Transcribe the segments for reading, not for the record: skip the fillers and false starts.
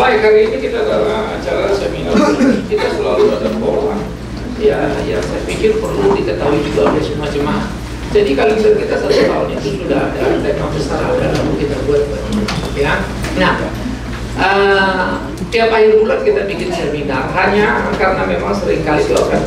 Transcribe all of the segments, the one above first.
Baik, hari ini kita dalam acara seminar kita selalu ada pola. Ya, saya pikir perlu diketahui juga oleh semua jemaah. Jadi kalender kita 1 tahun itu sudah ada tema besar lalu kita buat. Ya, nah tiap akhir bulan kita bikin seminar hanya karena memang seringkali itu akan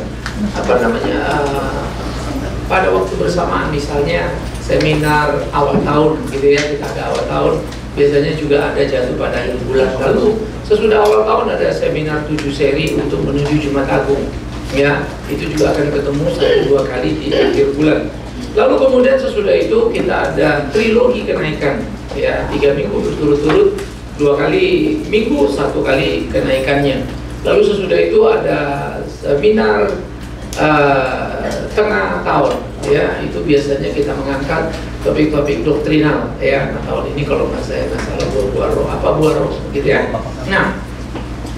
pada waktu bersamaan, misalnya seminar awal tahun gitu ya, kita ada awal tahun, biasanya juga ada jatuh pada akhir bulan. Lalu sesudah awal tahun ada seminar 7 seri untuk menuju Jumat Agung, ya itu juga akan ketemu 1-2 kali di akhir bulan. Lalu kemudian sesudah itu kita ada trilogi kenaikan, ya 3 minggu berturut-turut, 2 kali minggu, 1 kali kenaikannya. Lalu sesudah itu ada seminar tengah tahun, ya itu biasanya kita mengangkat topik-topik doktrinal, ya. Nah, tahun ini kalau nggak saya salah buah roh gitu ya. Nah,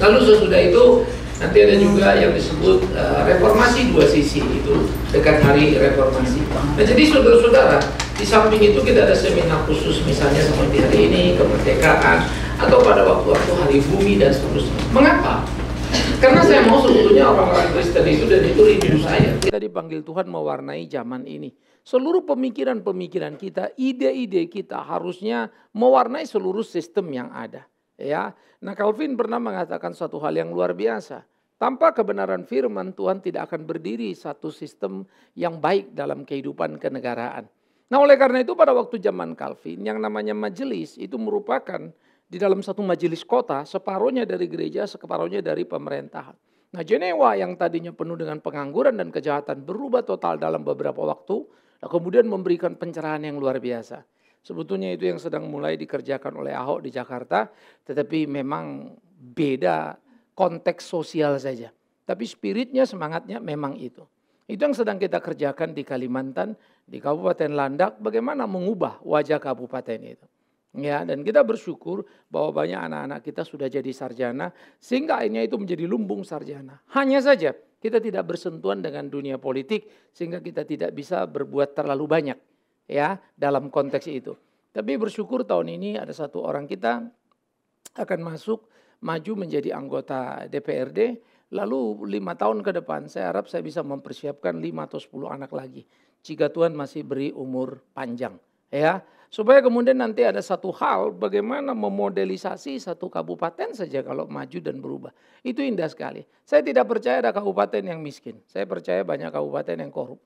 lalu sesudah itu nanti ada juga yang disebut reformasi 2 sisi, itu dekat hari reformasi. Nah, jadi saudara-saudara, di samping itu kita ada seminar khusus, misalnya seperti hari ini kemerdekaan, atau pada waktu-waktu hari bumi dan seterusnya. Mengapa? Karena saya mau sebetulnya orang-orang Kristen itu, dan itu rindu saya. Kita dipanggil Tuhan mewarnai zaman ini. Seluruh pemikiran-pemikiran kita, ide-ide kita harusnya mewarnai seluruh sistem yang ada. Ya, nah Calvin pernah mengatakan suatu hal yang luar biasa. Tanpa kebenaran firman, Tuhan tidak akan berdiri satu sistem yang baik dalam kehidupan kenegaraan. Nah oleh karena itu pada waktu zaman Calvin, yang namanya majelis itu merupakan di dalam satu majelis kota, separuhnya dari gereja, separuhnya dari pemerintahan. Nah Jenewa yang tadinya penuh dengan pengangguran dan kejahatan berubah total dalam beberapa waktu, nah, kemudian memberikan pencerahan yang luar biasa. Sebetulnya itu yang sedang mulai dikerjakan oleh Ahok di Jakarta, tetapi memang beda konteks sosial saja. Tapi spiritnya, semangatnya memang itu. Itu yang sedang kita kerjakan di Kalimantan, di Kabupaten Landak, bagaimana mengubah wajah kabupaten itu. Ya, dan kita bersyukur bahwa banyak anak-anak kita sudah jadi sarjana, sehingga akhirnya itu menjadi lumbung sarjana. Hanya saja kita tidak bersentuhan dengan dunia politik, sehingga kita tidak bisa berbuat terlalu banyak, ya, dalam konteks itu. Tapi bersyukur tahun ini ada 1 orang kita akan maju menjadi anggota DPRD, lalu 5 tahun ke depan saya harap saya bisa mempersiapkan 5 atau 10 anak lagi, jika Tuhan masih beri umur panjang, ya. Supaya kemudian nanti ada satu hal bagaimana memodelisasi satu kabupaten saja kalau maju dan berubah. Itu indah sekali. Saya tidak percaya ada kabupaten yang miskin. Saya percaya banyak kabupaten yang korup.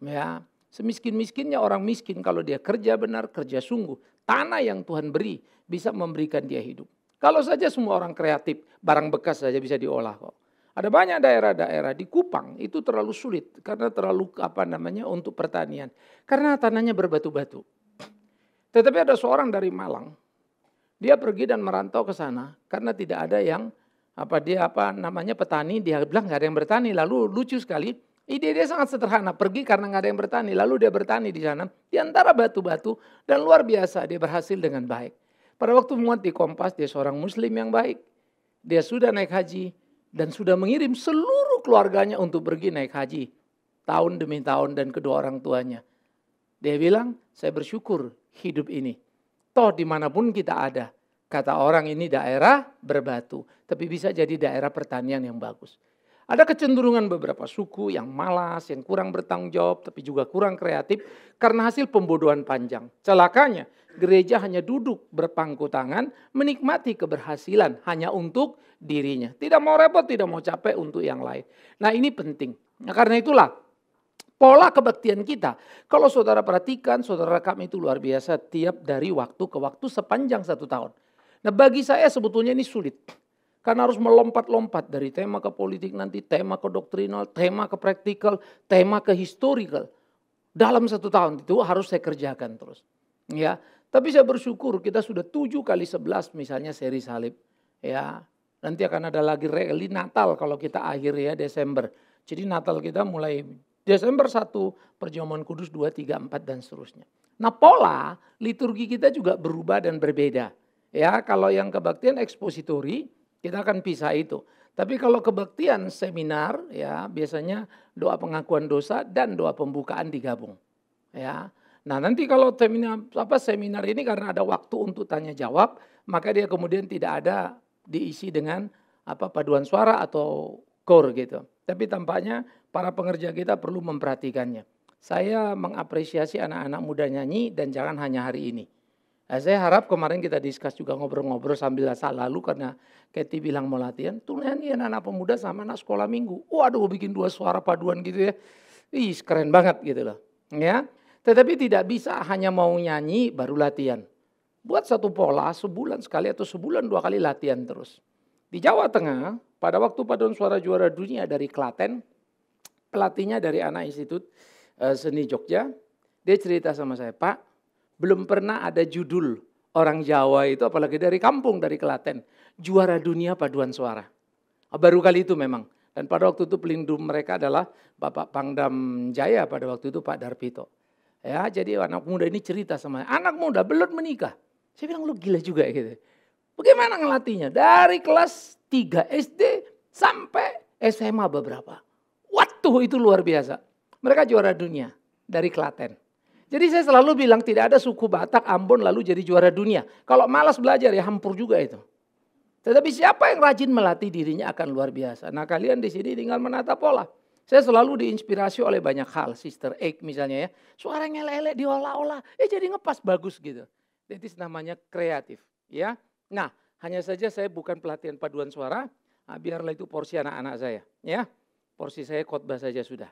Ya, semiskin-miskinnya orang miskin kalau dia kerja benar, kerja sungguh. Tanah yang Tuhan beri bisa memberikan dia hidup. Kalau saja semua orang kreatif, barang bekas saja bisa diolah kok. Ada banyak daerah-daerah di Kupang itu terlalu sulit karena terlalu untuk pertanian. Karena tanahnya berbatu-batu. Tetapi ada seorang dari Malang, dia pergi dan merantau ke sana karena tidak ada yang petani. Dia bilang nggak ada yang bertani. Lalu lucu sekali, ide dia sangat sederhana, pergi karena nggak ada yang bertani. Lalu dia bertani di sana di antara batu-batu dan luar biasa dia berhasil dengan baik. Pada waktu muat di Kompas, dia seorang Muslim yang baik. Dia sudah naik haji dan sudah mengirim seluruh keluarganya untuk pergi naik haji tahun demi tahun dan kedua orang tuanya. Dia bilang, saya bersyukur hidup ini. Toh dimanapun kita ada. Kata orang ini daerah berbatu. Tapi bisa jadi daerah pertanian yang bagus. Ada kecenderungan beberapa suku yang malas, yang kurang bertanggung jawab, tapi juga kurang kreatif. Karena hasil pembodohan panjang. Celakanya, gereja hanya duduk berpangku tangan, menikmati keberhasilan hanya untuk dirinya. Tidak mau repot, tidak mau capek untuk yang lain. Nah ini penting. Nah, karena itulah, pola kebaktian kita, kalau saudara perhatikan, saudara rekam itu luar biasa tiap dari waktu ke waktu sepanjang 1 tahun. Nah bagi saya sebetulnya ini sulit. Karena harus melompat-lompat dari tema ke politik nanti, tema ke doktrinal, tema ke praktikal, tema ke historical. Dalam 1 tahun itu harus saya kerjakan terus. Ya, tapi saya bersyukur kita sudah 7 kali 11 misalnya seri salib. Ya, nanti akan ada lagi rally Natal kalau kita akhir ya Desember. Jadi Natal kita mulai Desember 1, perjamuan kudus 2, 3, 4 dan seterusnya. Nah pola liturgi kita juga berubah dan berbeda. Ya kalau yang kebaktian ekspositori kita akan pisah itu. Tapi kalau kebaktian seminar ya biasanya doa pengakuan dosa dan doa pembukaan digabung. Ya. Nah nanti kalau seminar ini karena ada waktu untuk tanya jawab, maka dia kemudian tidak ada diisi dengan paduan suara atau core gitu. Tapi tampaknya para pengerja kita perlu memperhatikannya. Saya mengapresiasi anak-anak muda nyanyi dan jangan hanya hari ini. Nah, saya harap kemarin kita diskus juga ngobrol-ngobrol sambil asal lalu karena Katie bilang mau latihan. Tuh nyanyi anak-anak pemuda sama anak sekolah minggu. Waduh bikin 2 suara paduan gitu ya. Ih keren banget gitu loh. Ya. Tetapi tidak bisa hanya mau nyanyi baru latihan. Buat satu pola sebulan sekali atau sebulan 2 kali latihan terus. Di Jawa Tengah pada waktu paduan suara juara dunia dari Klaten. Pelatihnya dari anak Institut Seni Jogja. Dia cerita sama saya, Pak. Belum pernah ada judul orang Jawa itu apalagi dari kampung, dari Klaten. Juara dunia paduan suara. Baru kali itu memang. Dan pada waktu itu pelindung mereka adalah Bapak Pangdam Jaya pada waktu itu Pak Darpito. Ya, jadi anak muda ini cerita sama saya. Anak muda belum menikah. Saya bilang lu gila juga gitu. Bagaimana ngelatihnya? Dari kelas 3 SD sampai SMA beberapa. Waduh itu luar biasa. Mereka juara dunia dari Klaten. Jadi saya selalu bilang tidak ada suku Batak, Ambon lalu jadi juara dunia. Kalau malas belajar ya hampur juga itu. Tetapi siapa yang rajin melatih dirinya akan luar biasa. Nah kalian di sini tinggal menata pola. Saya selalu diinspirasi oleh banyak hal. Sister Egg misalnya ya. Suaranya lele diolah-olah. Jadi ngepas bagus gitu. Itu namanya kreatif. Ya. Nah hanya saja saya bukan pelatihan paduan suara. Nah, biarlah itu porsi anak-anak saya. Ya. Porsi saya khotbah saja sudah.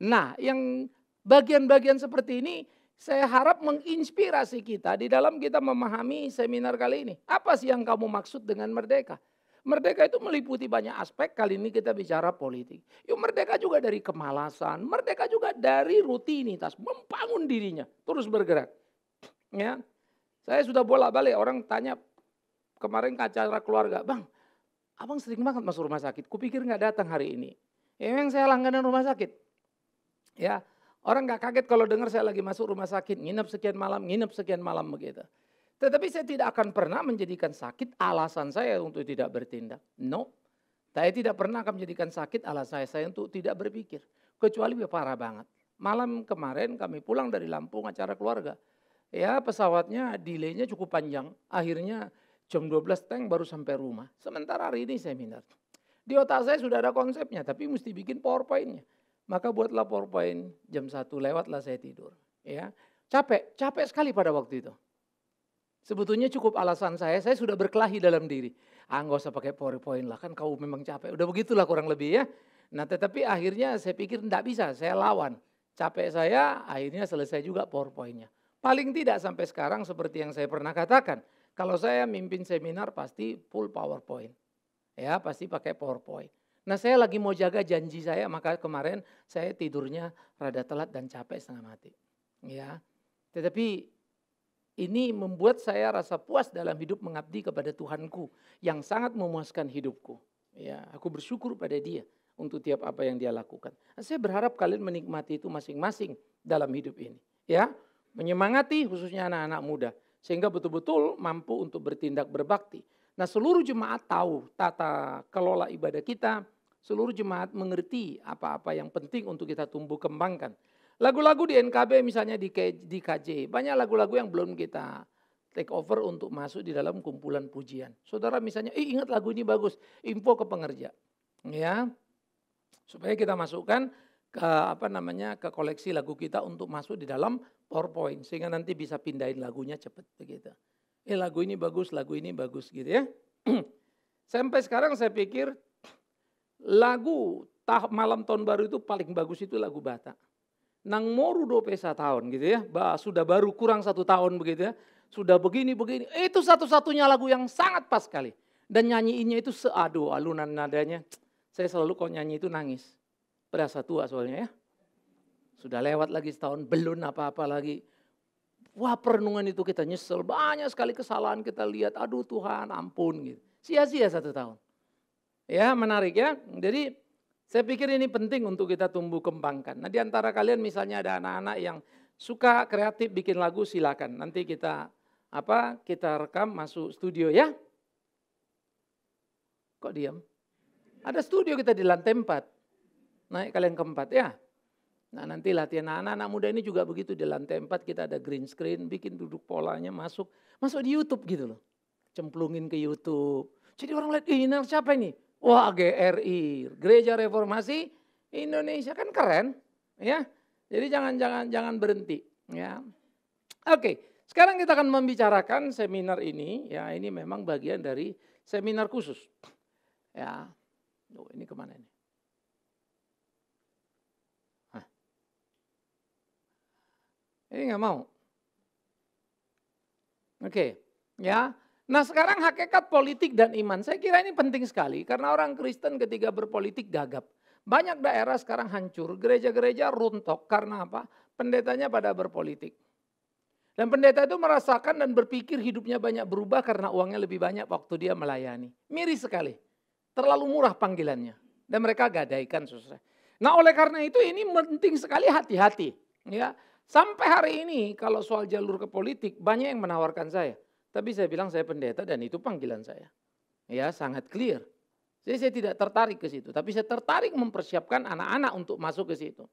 Nah yang bagian-bagian seperti ini saya harap menginspirasi kita di dalam kita memahami seminar kali ini. Apa sih yang kamu maksud dengan merdeka? Merdeka itu meliputi banyak aspek, kali ini kita bicara politik. Yuk merdeka juga dari kemalasan, merdeka juga dari rutinitas, membangun dirinya, terus bergerak. Ya, saya sudah bolak-balik orang tanya kemarin ke acara keluarga, Bang, abang sering banget masuk rumah sakit, kupikir nggak datang hari ini. Ya memang saya langganan rumah sakit. Ya, orang nggak kaget kalau dengar saya lagi masuk rumah sakit, nginep sekian malam begitu. Tetapi saya tidak akan pernah menjadikan sakit alasan saya untuk tidak bertindak. No, saya tidak pernah akan menjadikan sakit alasan saya untuk tidak berpikir. Kecuali parah banget. Malam kemarin kami pulang dari Lampung acara keluarga. Ya pesawatnya delaynya cukup panjang. Akhirnya jam 12 tank baru sampai rumah. Sementara hari ini seminar. Di otak saya sudah ada konsepnya tapi mesti bikin PowerPoint-nya. Maka buatlah PowerPoint jam 1 lewatlah saya tidur. Ya, capek sekali pada waktu itu. Sebetulnya cukup alasan saya sudah berkelahi dalam diri. Nggak usah pakai PowerPoint lah, kan kau memang capek. Udah begitulah kurang lebih ya. Nah tetapi akhirnya saya pikir enggak bisa, saya lawan. Capek saya akhirnya selesai juga PowerPoint-nya. Paling tidak sampai sekarang seperti yang saya pernah katakan. Kalau saya mimpin seminar pasti full PowerPoint. Ya pasti pakai PowerPoint. Nah saya lagi mau jaga janji saya, maka kemarin saya tidurnya rada telat dan capek setengah mati. Ya, tetapi ini membuat saya rasa puas dalam hidup mengabdi kepada Tuhanku yang sangat memuaskan hidupku. Ya, aku bersyukur pada Dia untuk tiap apa yang Dia lakukan. Nah, saya berharap kalian menikmati itu masing-masing dalam hidup ini. Ya, menyemangati khususnya anak-anak muda sehingga betul-betul mampu untuk bertindak berbakti. Nah, seluruh jemaat tahu tata kelola ibadah kita. Seluruh jemaat mengerti apa-apa yang penting untuk kita tumbuh kembangkan. Lagu-lagu di NKB misalnya di KJ, banyak lagu-lagu yang belum kita take over untuk masuk di dalam kumpulan pujian. Saudara misalnya, ingat lagu ini bagus, info ke pengerja. Ya, supaya kita masukkan ke koleksi lagu kita untuk masuk di dalam PowerPoint. Sehingga nanti bisa pindahin lagunya cepat begitu. Lagu ini bagus gitu ya. Sampai sekarang saya pikir lagu malam tahun baru itu paling bagus itu lagu Batak. Nang moru 21 tahun gitu ya. Sudah baru kurang 1 tahun begitu ya. Sudah begini. Itu satu-satunya lagu yang sangat pas sekali. Dan nyanyiinnya itu alunan nadanya. Saya selalu kalau nyanyi itu nangis. Berasa tua soalnya ya. Sudah lewat lagi setahun, belum apa-apa lagi. Wah perenungan itu kita nyesel. Banyak sekali kesalahan kita lihat. Aduh Tuhan ampun gitu. Sia-sia 1 tahun. Ya menarik ya. Jadi saya pikir ini penting untuk kita tumbuh kembangkan. Nah di antara kalian misalnya ada anak-anak yang suka kreatif bikin lagu silakan. Nanti kita rekam masuk studio ya. Kok diam? Ada studio kita di lantai 4. Naik kalian ke 4 ya. Nah nanti latihan anak-anak muda ini juga begitu. Di lantai 4 kita ada green screen. Bikin duduk polanya masuk di YouTube gitu loh. Cemplungin ke YouTube. Jadi orang lihat, ini siapa ini? Wah, GRI, Gereja Reformasi Indonesia, kan keren, ya. Jadi jangan berhenti, ya. Oke, sekarang kita akan membicarakan seminar ini, ya. Ini memang bagian dari seminar khusus, ya. Ini kemana ini? Ini nggak mau. Oke, ya. Nah sekarang hakikat politik dan iman, saya kira ini penting sekali karena orang Kristen ketika berpolitik gagap. Banyak daerah sekarang hancur, gereja-gereja runtuh karena apa? Pendetanya pada berpolitik. Dan pendeta itu merasakan dan berpikir hidupnya banyak berubah karena uangnya lebih banyak waktu dia melayani. Miris sekali, terlalu murah panggilannya. Dan mereka gadaikan saudara. Nah oleh karena itu ini penting sekali hati-hati. Ya. Sampai hari ini kalau soal jalur ke politik banyak yang menawarkan saya. Tapi saya bilang saya pendeta dan itu panggilan saya. Ya sangat clear. Jadi saya tidak tertarik ke situ. Tapi saya tertarik mempersiapkan anak-anak untuk masuk ke situ.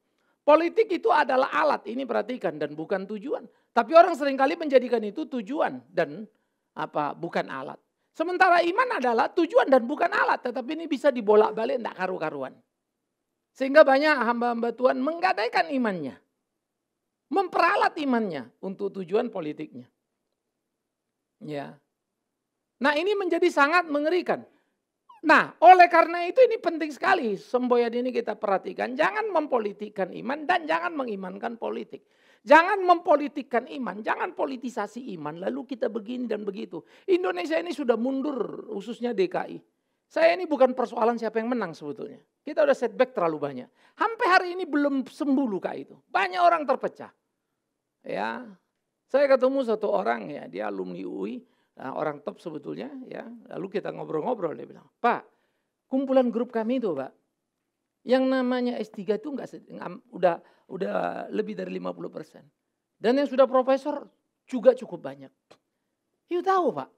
Politik itu adalah alat, ini perhatikan, dan bukan tujuan. Tapi orang seringkali menjadikan itu tujuan dan bukan alat. Sementara iman adalah tujuan dan bukan alat. Tetapi ini bisa dibolak-balik, tidak karu-karuan. Sehingga banyak hamba-hamba Tuhan menggadaikan imannya. Memperalat imannya untuk tujuan politiknya. Ya. Nah ini menjadi sangat mengerikan. Nah oleh karena itu ini penting sekali semboyan ini kita perhatikan. Jangan mempolitikkan iman dan jangan mengimankan politik. Jangan mempolitikkan iman, jangan politisasi iman lalu kita begini dan begitu. Indonesia ini sudah mundur khususnya DKI. Saya ini bukan persoalan siapa yang menang sebetulnya. Kita udah setback terlalu banyak. Sampai hari ini belum sembuh luka itu. Banyak orang terpecah. Ya. Saya ketemu satu orang ya, dia alumni UI, orang top sebetulnya ya. Lalu kita ngobrol-ngobrol, dia bilang, "Pak, kumpulan grup kami itu, Pak, yang namanya S3 itu udah lebih dari 50%. Dan yang sudah profesor juga cukup banyak." You tahu, Pak,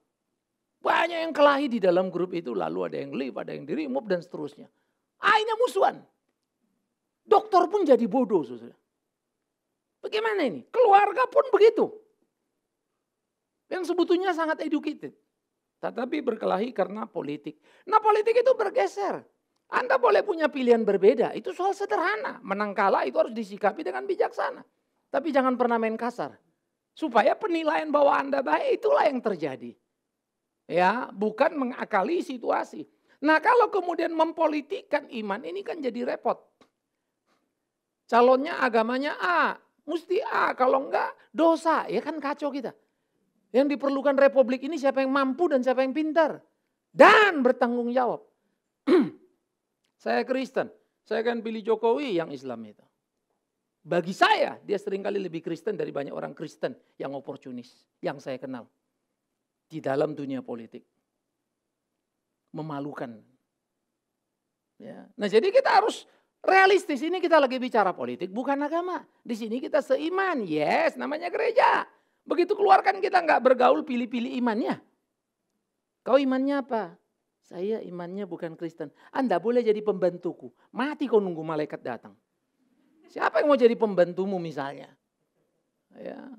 banyak yang kelahi di dalam grup itu, lalu ada yang leave, ada yang di-remove dan seterusnya. Akhirnya musuhan. Dokter pun jadi bodoh, saudara. Bagaimana ini? Keluarga pun begitu. Yang sebetulnya sangat educated. Tetapi berkelahi karena politik. Nah politik itu bergeser. Anda boleh punya pilihan berbeda. Itu soal sederhana. Menang kalah itu harus disikapi dengan bijaksana. Tapi jangan pernah main kasar. Supaya penilaian bahwa Anda baik itulah yang terjadi. Ya, bukan mengakali situasi. Nah kalau kemudian mempolitikkan iman ini kan jadi repot. Calonnya agamanya A. Mesti A, kalau enggak dosa, ya kan kacau kita. Yang diperlukan republik ini siapa yang mampu dan siapa yang pintar. Dan bertanggung jawab. Saya Kristen, saya akan pilih Jokowi yang Islam itu. Bagi saya, dia seringkali lebih Kristen dari banyak orang Kristen yang oportunis. Yang saya kenal. Di dalam dunia politik. Memalukan. Ya. Nah jadi kita harus realistis, ini kita lagi bicara politik bukan agama. Di sini kita seiman, yes namanya gereja. Begitu keluarkan kita nggak bergaul pilih-pilih imannya. Kau imannya apa? Saya imannya bukan Kristen. Anda boleh jadi pembantuku. Mati kau nunggu malaikat datang. Siapa yang mau jadi pembantumu misalnya? Ya.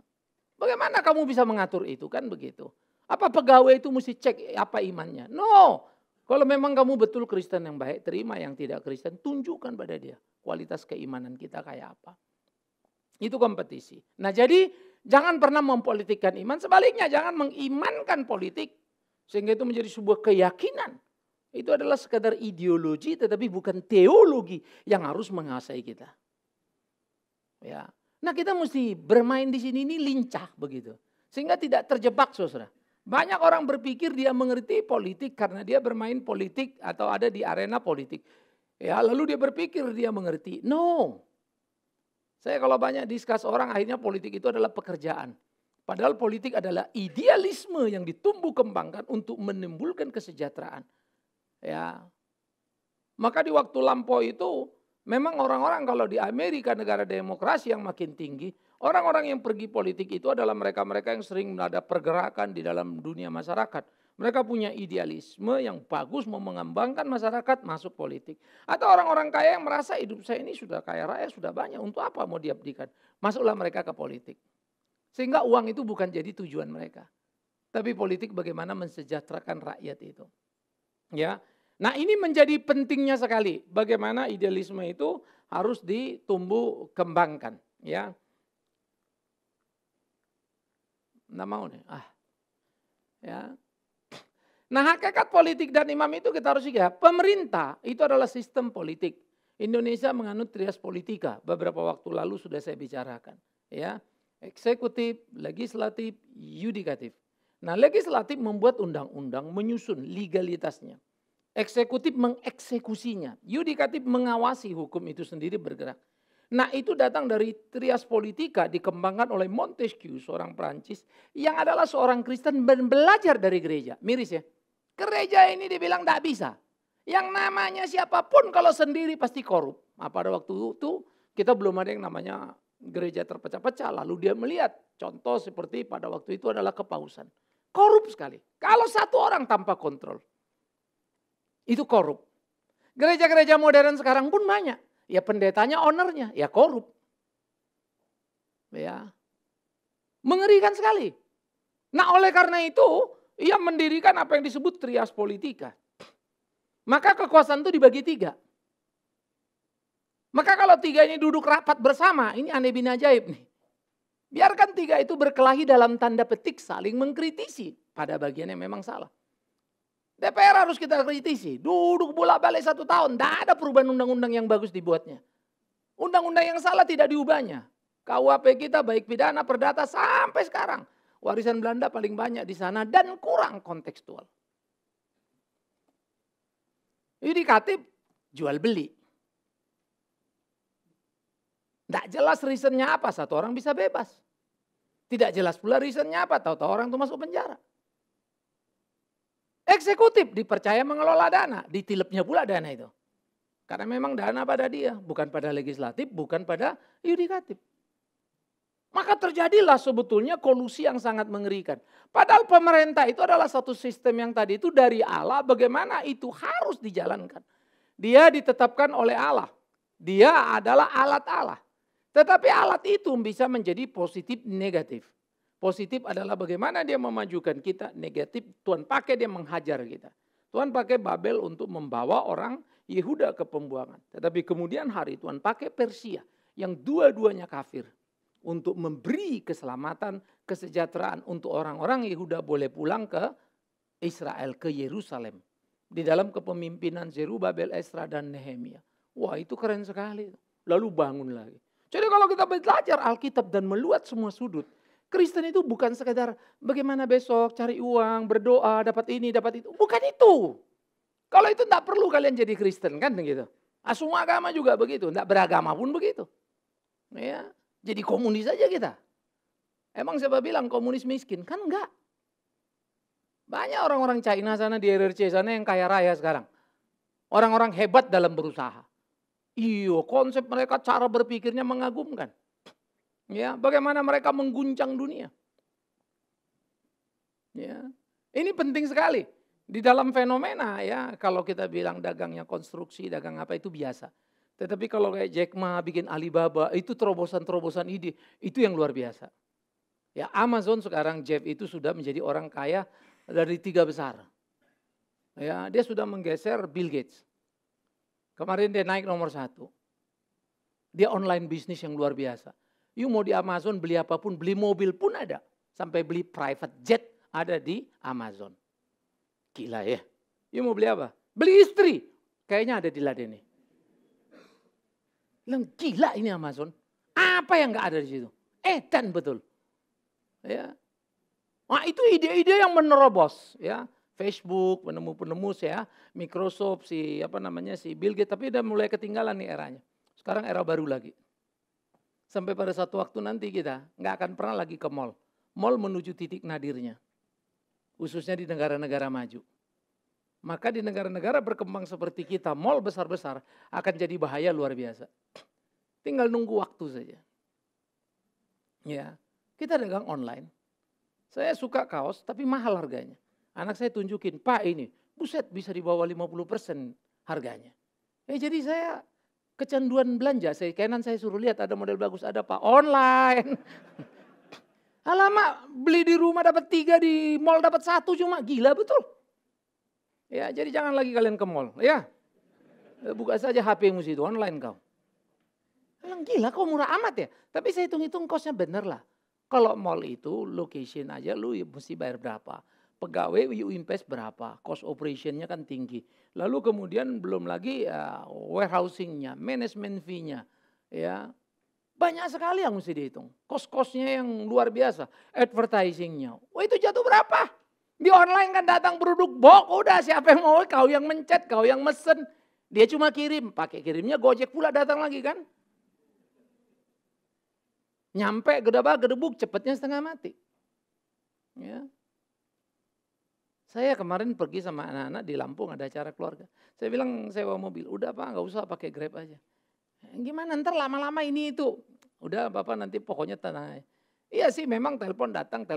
Bagaimana kamu bisa mengatur itu kan begitu. Apa pegawai itu mesti cek apa imannya? No. Kalau memang kamu betul Kristen yang baik, terima. Yang tidak Kristen, tunjukkan pada dia kualitas keimanan kita kayak apa. Itu kompetisi. Nah jadi jangan pernah mempolitikkan iman. Sebaliknya jangan mengimankan politik. Sehingga itu menjadi sebuah keyakinan. Itu adalah sekadar ideologi tetapi bukan teologi yang harus menguasai kita. Ya. Nah kita mesti bermain di sini ini lincah begitu. Sehingga tidak terjebak saudara. Banyak orang berpikir dia mengerti politik karena dia bermain politik atau ada di arena politik. Ya, lalu dia berpikir dia mengerti. No. Saya kalau banyak diskus orang akhirnya politik itu adalah pekerjaan. Padahal politik adalah idealisme yang ditumbuh kembangkan untuk menimbulkan kesejahteraan. Ya. Maka di waktu lampau itu memang orang-orang kalau di Amerika negara demokrasi yang makin tinggi, orang-orang yang pergi politik itu adalah mereka-mereka yang sering ada pergerakan di dalam dunia masyarakat. Mereka punya idealisme yang bagus mau mengembangkan masyarakat masuk politik. Atau orang-orang kaya yang merasa hidup saya ini sudah kaya raya, sudah banyak. Untuk apa mau diabdikan? Masuklah mereka ke politik. Sehingga uang itu bukan jadi tujuan mereka. Tapi politik bagaimana mensejahterakan rakyat itu. Ya. Nah, ini menjadi pentingnya sekali bagaimana idealisme itu harus ditumbuh kembangkan, ya. Nggak mau nih. Ya. Nah, hakikat politik dan imam itu kita harus lihat. Pemerintah itu adalah sistem politik. Indonesia menganut trias politika. Beberapa waktu lalu sudah saya bicarakan, ya. Eksekutif, legislatif, yudikatif. Nah, legislatif membuat undang-undang, menyusun legalitasnya. Eksekutif mengeksekusinya, yudikatif mengawasi hukum itu sendiri bergerak. Nah, itu datang dari trias politika dikembangkan oleh Montesquieu, seorang Prancis yang adalah seorang Kristen dan belajar dari gereja. Miris ya. Gereja ini dibilang tidak bisa. Yang namanya siapapun kalau sendiri pasti korup. Nah, pada waktu itu kita belum ada yang namanya gereja terpecah-pecah. Lalu dia melihat contoh seperti pada waktu itu adalah kepausan. Korup sekali. Kalau satu orang tanpa kontrol. Itu korup. Gereja-gereja modern sekarang pun banyak. Ya pendetanya, ownernya, ya korup. Ya. Mengerikan sekali. Nah, oleh karena itu, ia mendirikan apa yang disebut trias politika. Maka kekuasaan itu dibagi 3. Maka kalau 3 ini duduk rapat bersama, ini aneh bin ajaib nih. Biarkan 3 itu berkelahi dalam tanda petik saling mengkritisi pada bagian yang memang salah. DPR harus kita kritisi. Duduk bolak-balik 1 tahun. Tidak ada perubahan undang-undang yang bagus dibuatnya. Undang-undang yang salah tidak diubahnya. KUHP kita baik pidana, perdata sampai sekarang. Warisan Belanda paling banyak di sana dan kurang kontekstual. Yudikatif jual beli. Tidak jelas reasonnya apa, 1 orang bisa bebas. Tidak jelas pula reasonnya apa, tahu-tahu orang itu masuk penjara. Eksekutif dipercaya mengelola dana, ditilepnya pula dana itu. Karena memang dana pada dia, bukan pada legislatif, bukan pada yudikatif. Maka terjadilah sebetulnya kolusi yang sangat mengerikan. Padahal pemerintah itu adalah satu sistem yang tadi itu dari Allah, bagaimana itu harus dijalankan. Dia ditetapkan oleh Allah. Dia adalah alat Allah. Tetapi alat itu bisa menjadi positif negatif. Positif adalah bagaimana dia memajukan kita, negatif Tuhan pakai dia menghajar kita. Tuhan pakai Babel untuk membawa orang Yehuda ke pembuangan. Tetapi kemudian hari Tuhan pakai Persia yang dua-duanya kafir. Untuk memberi keselamatan, kesejahteraan untuk orang-orang Yehuda boleh pulang ke Israel, ke Yerusalem. Di dalam kepemimpinan Zerubabel, Esra dan Nehemia. Wah, itu keren sekali. Lalu bangun lagi. Jadi kalau kita belajar Alkitab dan meluat semua sudut. Kristen itu bukan sekedar bagaimana besok cari uang, berdoa, dapat ini, dapat itu. Bukan itu. Kalau itu tidak perlu kalian jadi Kristen kan begitu. Semua agama juga begitu. Tidak beragama pun begitu. Ya, jadi komunis saja kita. Emang siapa bilang komunis miskin? Kan enggak. Banyak orang-orang China sana di RRC sana yang kaya raya sekarang. Orang-orang hebat dalam berusaha. Iyo, konsep mereka, cara berpikirnya mengagumkan. Ya, bagaimana mereka mengguncang dunia. Ya, ini penting sekali. Di dalam fenomena ya, kalau kita bilang dagangnya konstruksi, dagang apa itu biasa. Tetapi kalau kayak Jack Ma bikin Alibaba, itu terobosan-terobosan ide, itu yang luar biasa. Ya, Amazon sekarang Jeff itu sudah menjadi orang kaya dari 3 besar. Ya, dia sudah menggeser Bill Gates. Kemarin dia naik nomor 1. Dia online bisnis yang luar biasa. You mau di Amazon beli apapun, beli mobil pun ada. Sampai beli private jet ada di Amazon. Gila ya. You mau beli apa? Beli istri. Kayaknya ada di Ladeni. Gila ini Amazon. Apa yang gak ada di situ? Edan betul. Ya. Nah itu ide-ide yang menerobos. Ya. Facebook, penemu-penemu ya. Microsoft, si Bill Gates. Tapi udah mulai ketinggalan nih eranya. Sekarang era baru lagi. Sampai pada satu waktu nanti kita nggak akan pernah lagi ke mall. Mall menuju titik nadirnya. Khususnya di negara-negara maju. Maka di negara-negara berkembang seperti kita, mall besar-besar akan jadi bahaya luar biasa. Tinggal nunggu waktu saja. Ya, kita dagang online. Saya suka kaos tapi mahal harganya. Anak saya tunjukin, Pak ini, buset bisa di bawah 50% harganya. Jadi saya kecanduan belanja, kanan saya suruh lihat ada model bagus, ada Pak, online. Alamak, beli di rumah dapat 3, di mall dapat 1 cuma, gila betul. Ya, jadi jangan lagi kalian ke mall, ya. Buka saja HP-mu situ, online kau. Bilang gila kok murah amat ya. Tapi saya hitung-hitung kosnya bener lah. Kalau mall itu location aja lu mesti bayar berapa. Pegawai you invest berapa. Cost operationnya kan tinggi. Lalu kemudian belum lagi warehousingnya, management fee-nya. Ya, banyak sekali yang mesti dihitung. Cost-costnya yang luar biasa. Advertisingnya. Wah itu jatuh berapa? Di online kan datang produk bok. Udah siapa yang mau, kau yang mencet, kau yang mesen. Dia cuma kirim. Pakai kirimnya Gojek pula datang lagi kan. Nyampe gedebak-gedebuk cepetnya setengah mati. Ya. Saya kemarin pergi sama anak-anak di Lampung ada acara keluarga. Saya bilang sewa mobil. Udah Pak nggak usah pakai Grab aja. Gimana ntar lama-lama ini itu. Udah Bapak nanti pokoknya tenang aja. Iya sih memang telepon datang.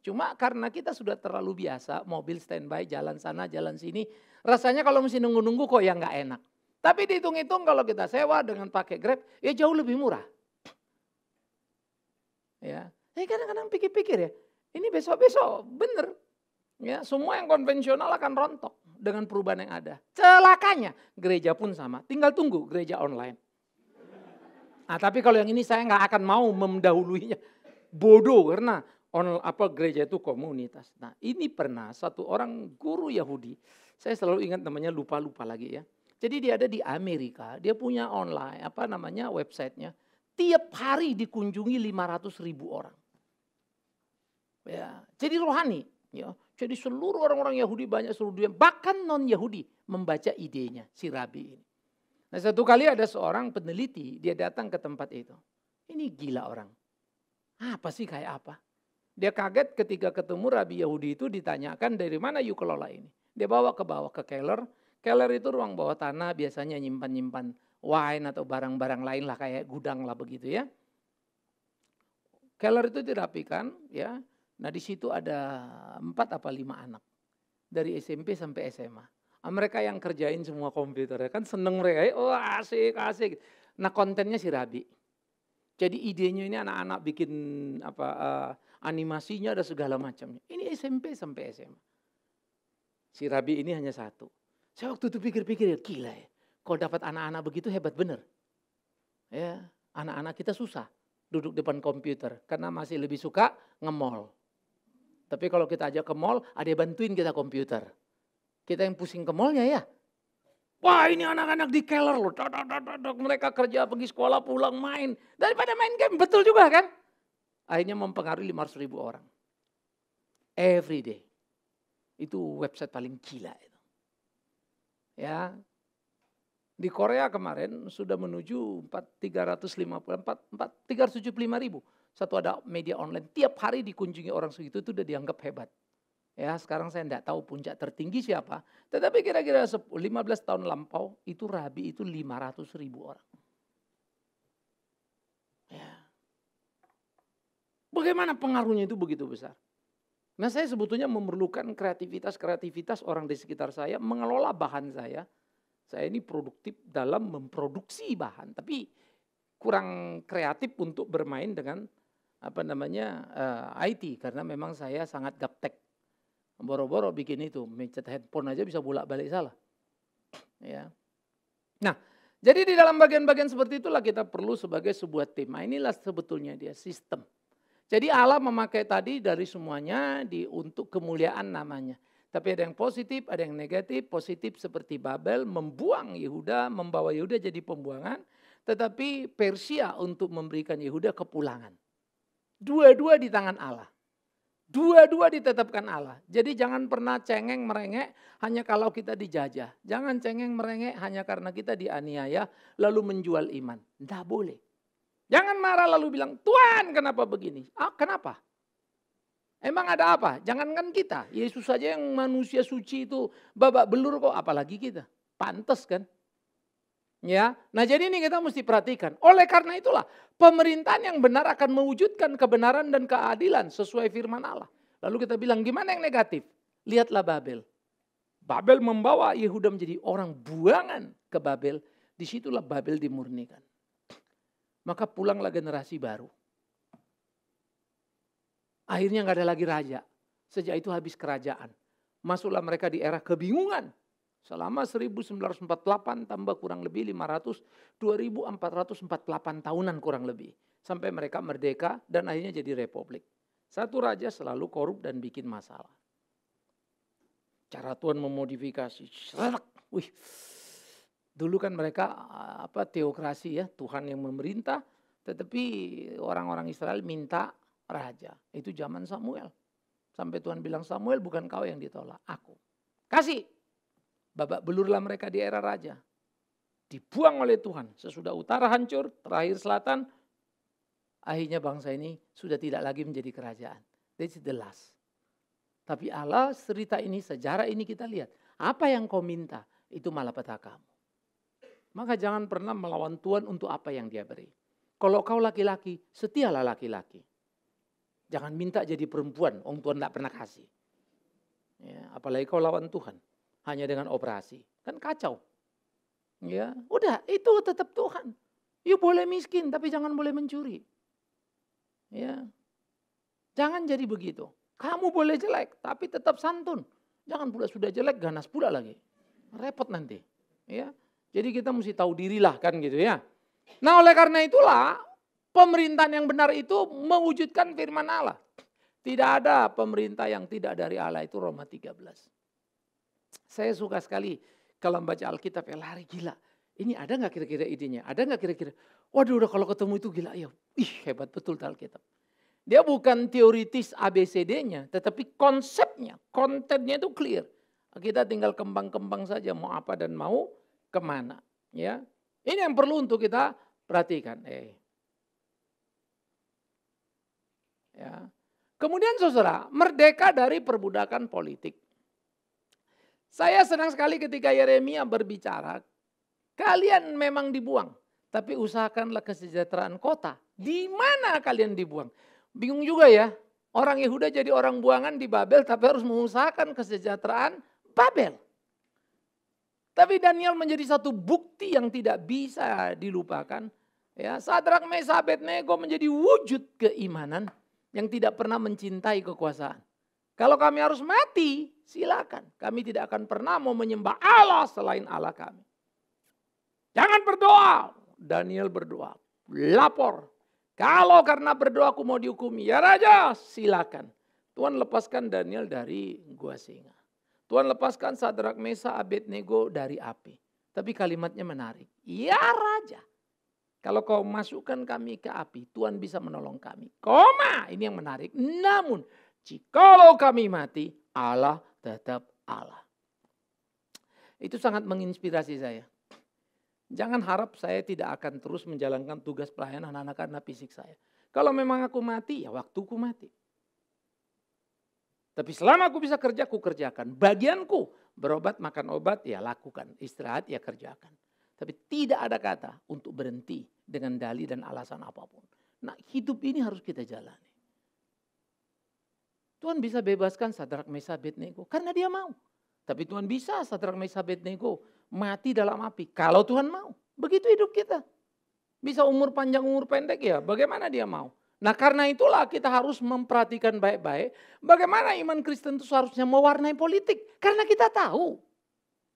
Cuma karena kita sudah terlalu biasa mobil standby jalan sana jalan sini. Rasanya kalau mesti nunggu-nunggu kok ya nggak enak. Tapi dihitung-hitung kalau kita sewa dengan pakai Grab ya jauh lebih murah. Ya, saya kadang-kadang pikir-pikir ya, ini besok-besok bener. Ya, semua yang konvensional akan rontok dengan perubahan yang ada. Celakanya gereja pun sama, tinggal tunggu gereja online. Nah, tapi kalau yang ini saya nggak akan mau mendahuluinya. Bodoh karena gereja itu komunitas. Nah, ini pernah satu orang guru Yahudi, saya selalu ingat namanya lupa-lupa lagi ya. Jadi dia ada di Amerika, dia punya online websitenya. Tiap hari dikunjungi 500.000 orang. Ya, jadi rohani. Ya, jadi seluruh orang-orang Yahudi banyak seluruh dunia. Bahkan non-Yahudi membaca idenya si Rabi ini. Nah satu kali ada seorang peneliti, dia datang ke tempat itu. Ini gila orang. Apa sih kayak apa? Dia kaget ketika ketemu Rabi Yahudi itu ditanyakan dari mana you kelola ini. Dia bawa ke bawah ke keller. Keller itu ruang bawah tanah biasanya nyimpan-nyimpan wine atau barang-barang lain lah kayak gudang lah begitu ya. Keller itu dirapikan ya. Nah di situ ada 4 apa 5 anak. Dari SMP sampai SMA. Mereka yang kerjain semua komputer kan seneng mereka. Oh asik. Nah kontennya si Rabi. Jadi idenya ini anak-anak bikin animasinya ada segala macamnya. Ini SMP sampai SMA. Si Rabi ini hanya satu. Saya waktu itu pikir-pikir ya gila ya. Kalau dapat anak-anak begitu hebat bener. Ya, anak-anak kita susah duduk depan komputer karena masih lebih suka nge-mall. Tapi kalau kita ajak ke mall, ada yang bantuin kita komputer. Kita yang pusing ke mallnya ya. Wah ini anak-anak di keller loh. Mereka kerja pergi sekolah pulang main. Daripada main game, betul juga kan. Akhirnya mempengaruhi 500.000 orang. Every day. Itu website paling gila itu. Ya. Di Korea kemarin sudah menuju 375.000. Satu ada media online. Tiap hari dikunjungi orang segitu itu udah dianggap hebat. Ya sekarang saya enggak tahu puncak tertinggi siapa. Tetapi kira-kira 15 tahun lampau itu Rabi itu 500.000 orang. Ya. Bagaimana pengaruhnya itu begitu besar. Nah saya sebetulnya memerlukan kreativitas orang di sekitar saya. Mengelola bahan saya. Saya ini produktif dalam memproduksi bahan, tapi kurang kreatif untuk bermain dengan IT karena memang saya sangat gaptek. Boro-boro bikin itu, mencet handphone aja bisa bolak-balik salah. Ya. Nah, jadi di dalam bagian-bagian seperti itulah kita perlu sebagai sebuah tim. Nah, inilah sebetulnya dia sistem. Jadi Allah memakai tadi dari semuanya untuk kemuliaan namanya. Tapi ada yang positif, ada yang negatif. Positif seperti Babel membuang Yehuda, membawa Yehuda jadi pembuangan. Tetapi Persia untuk memberikan Yehuda kepulangan. Dua-dua di tangan Allah. Dua-dua ditetapkan Allah. Jadi jangan pernah cengeng merengek hanya kalau kita dijajah. Jangan cengeng merengek hanya karena kita dianiaya lalu menjual iman. Tidak boleh. Jangan marah lalu bilang, Tuhan kenapa begini? Kenapa? Emang ada apa? Jangankan kita. Yesus saja yang manusia suci itu babak belur kok. Apalagi kita. Pantes kan? Ya, nah jadi ini kita mesti perhatikan. Oleh karena itulah pemerintahan yang benar akan mewujudkan kebenaran dan keadilan sesuai firman Allah. Lalu kita bilang gimana yang negatif? Lihatlah Babel. Babel membawa Yehuda menjadi orang buangan ke Babel. Disitulah Babel dimurnikan. Maka pulanglah generasi baru. Akhirnya gak ada lagi raja. Sejak itu habis kerajaan. Masuklah mereka di era kebingungan. Selama 1948 tambah kurang lebih 500, 2448 tahunan kurang lebih. Sampai mereka merdeka dan akhirnya jadi republik. Satu raja selalu korup dan bikin masalah. Cara Tuhan memodifikasi. Wih. Dulu kan mereka teokrasi ya, Tuhan yang memerintah. Tetapi orang-orang Israel minta raja. Itu zaman Samuel. Sampai Tuhan bilang, Samuel bukan kau yang ditolak, aku. Kasih. Babak belurlah mereka di era raja. Dibuang oleh Tuhan. Sesudah utara hancur, terakhir selatan. Akhirnya bangsa ini sudah tidak lagi menjadi kerajaan. That's the last. Tapi Allah cerita ini, sejarah ini kita lihat. Apa yang kau minta, itu malapetaka kamu. Maka jangan pernah melawan Tuhan untuk apa yang Dia beri. Kalau kau laki-laki, setialah laki-laki. Jangan minta jadi perempuan, Tuhan tidak pernah kasih. Ya, apalagi kau lawan Tuhan. Hanya dengan operasi. Kan kacau. Ya, udah itu tetap Tuhan. You boleh miskin tapi jangan boleh mencuri. Ya. Jangan jadi begitu. Kamu boleh jelek tapi tetap santun. Jangan pula sudah jelek ganas pula lagi. Repot nanti. Ya. Jadi kita mesti tahu dirilah kan gitu ya. Nah oleh karena itulah pemerintahan yang benar itu mewujudkan firman Allah. Tidak ada pemerintah yang tidak dari Allah, itu Roma 13. Saya suka sekali kalau membaca Alkitab, ya lari gila. Ini ada gak kira-kira idenya? Ada gak kira-kira? Waduh udah kalau ketemu itu gila ya. Hebat betul Alkitab. Dia bukan teoritis ABCD-nya, tetapi konsepnya, kontennya itu clear. Kita tinggal kembang-kembang saja mau apa dan mau kemana. Ya, ini yang perlu untuk kita perhatikan. Ya. Kemudian saudara, merdeka dari perbudakan politik. Saya senang sekali ketika Yeremia berbicara, kalian memang dibuang, tapi usahakanlah kesejahteraan kota. Di mana kalian dibuang? Bingung juga ya, orang Yehuda jadi orang buangan di Babel, tapi harus mengusahakan kesejahteraan Babel. Tapi Daniel menjadi satu bukti yang tidak bisa dilupakan. Ya, Sadrak, Mesak, Abednego menjadi wujud keimanan yang tidak pernah mencintai kekuasaan. Kalau kami harus mati, silakan. Kami tidak akan pernah mau menyembah Allah selain Allah kami. Jangan berdoa. Daniel berdoa. Lapor. Kalau karena berdoa aku mau dihukumi, ya Raja silakan. Tuhan lepaskan Daniel dari gua singa. Tuhan lepaskan Sadrak, Mesak, Abednego dari api. Tapi kalimatnya menarik. Ya Raja. Kalau kau masukkan kami ke api, Tuhan bisa menolong kami. Koma, ini yang menarik. Namun, jikalau kami mati, Allah tetap Allah. Itu sangat menginspirasi saya. Jangan harap saya tidak akan terus menjalankan tugas pelayanan anak-anak fisik saya. Kalau memang aku mati, ya waktuku mati. Tapi selama aku bisa kerja, aku kerjakan. Bagianku, berobat, makan obat, ya lakukan. Istirahat, ya kerjakan. Tapi tidak ada kata untuk berhenti dengan dalih dan alasan apapun. Nah, hidup ini harus kita jalani. Tuhan bisa bebaskan Sadrak, Mesak, Abednego karena Dia mau. Tapi Tuhan bisa Sadrak, Mesak, Abednego mati dalam api kalau Tuhan mau. Begitu hidup kita. Bisa umur panjang, umur pendek, ya bagaimana Dia mau. Nah karena itulah kita harus memperhatikan baik-baik bagaimana iman Kristen itu seharusnya mewarnai politik. Karena kita tahu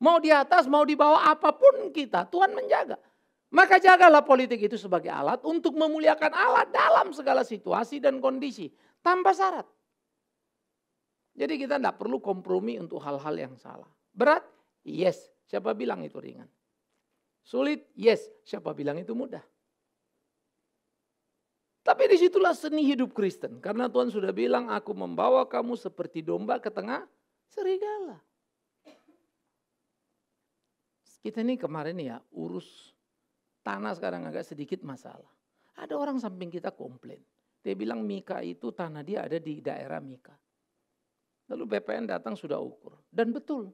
mau di atas, mau di bawah apapun kita, Tuhan menjaga. Maka jagalah politik itu sebagai alat untuk memuliakan Allah dalam segala situasi dan kondisi tanpa syarat. Jadi kita tidak perlu kompromi untuk hal-hal yang salah. Berat? Yes. Siapa bilang itu ringan? Sulit? Yes. Siapa bilang itu mudah? Tapi disitulah seni hidup Kristen. Karena Tuhan sudah bilang, aku membawa kamu seperti domba ke tengah serigala. Kita ini kemarin ya urus tanah sekarang agak sedikit masalah. Ada orang samping kita komplain. Dia bilang Mika itu tanah dia ada di daerah Mika. Lalu BPN datang sudah ukur. Dan betul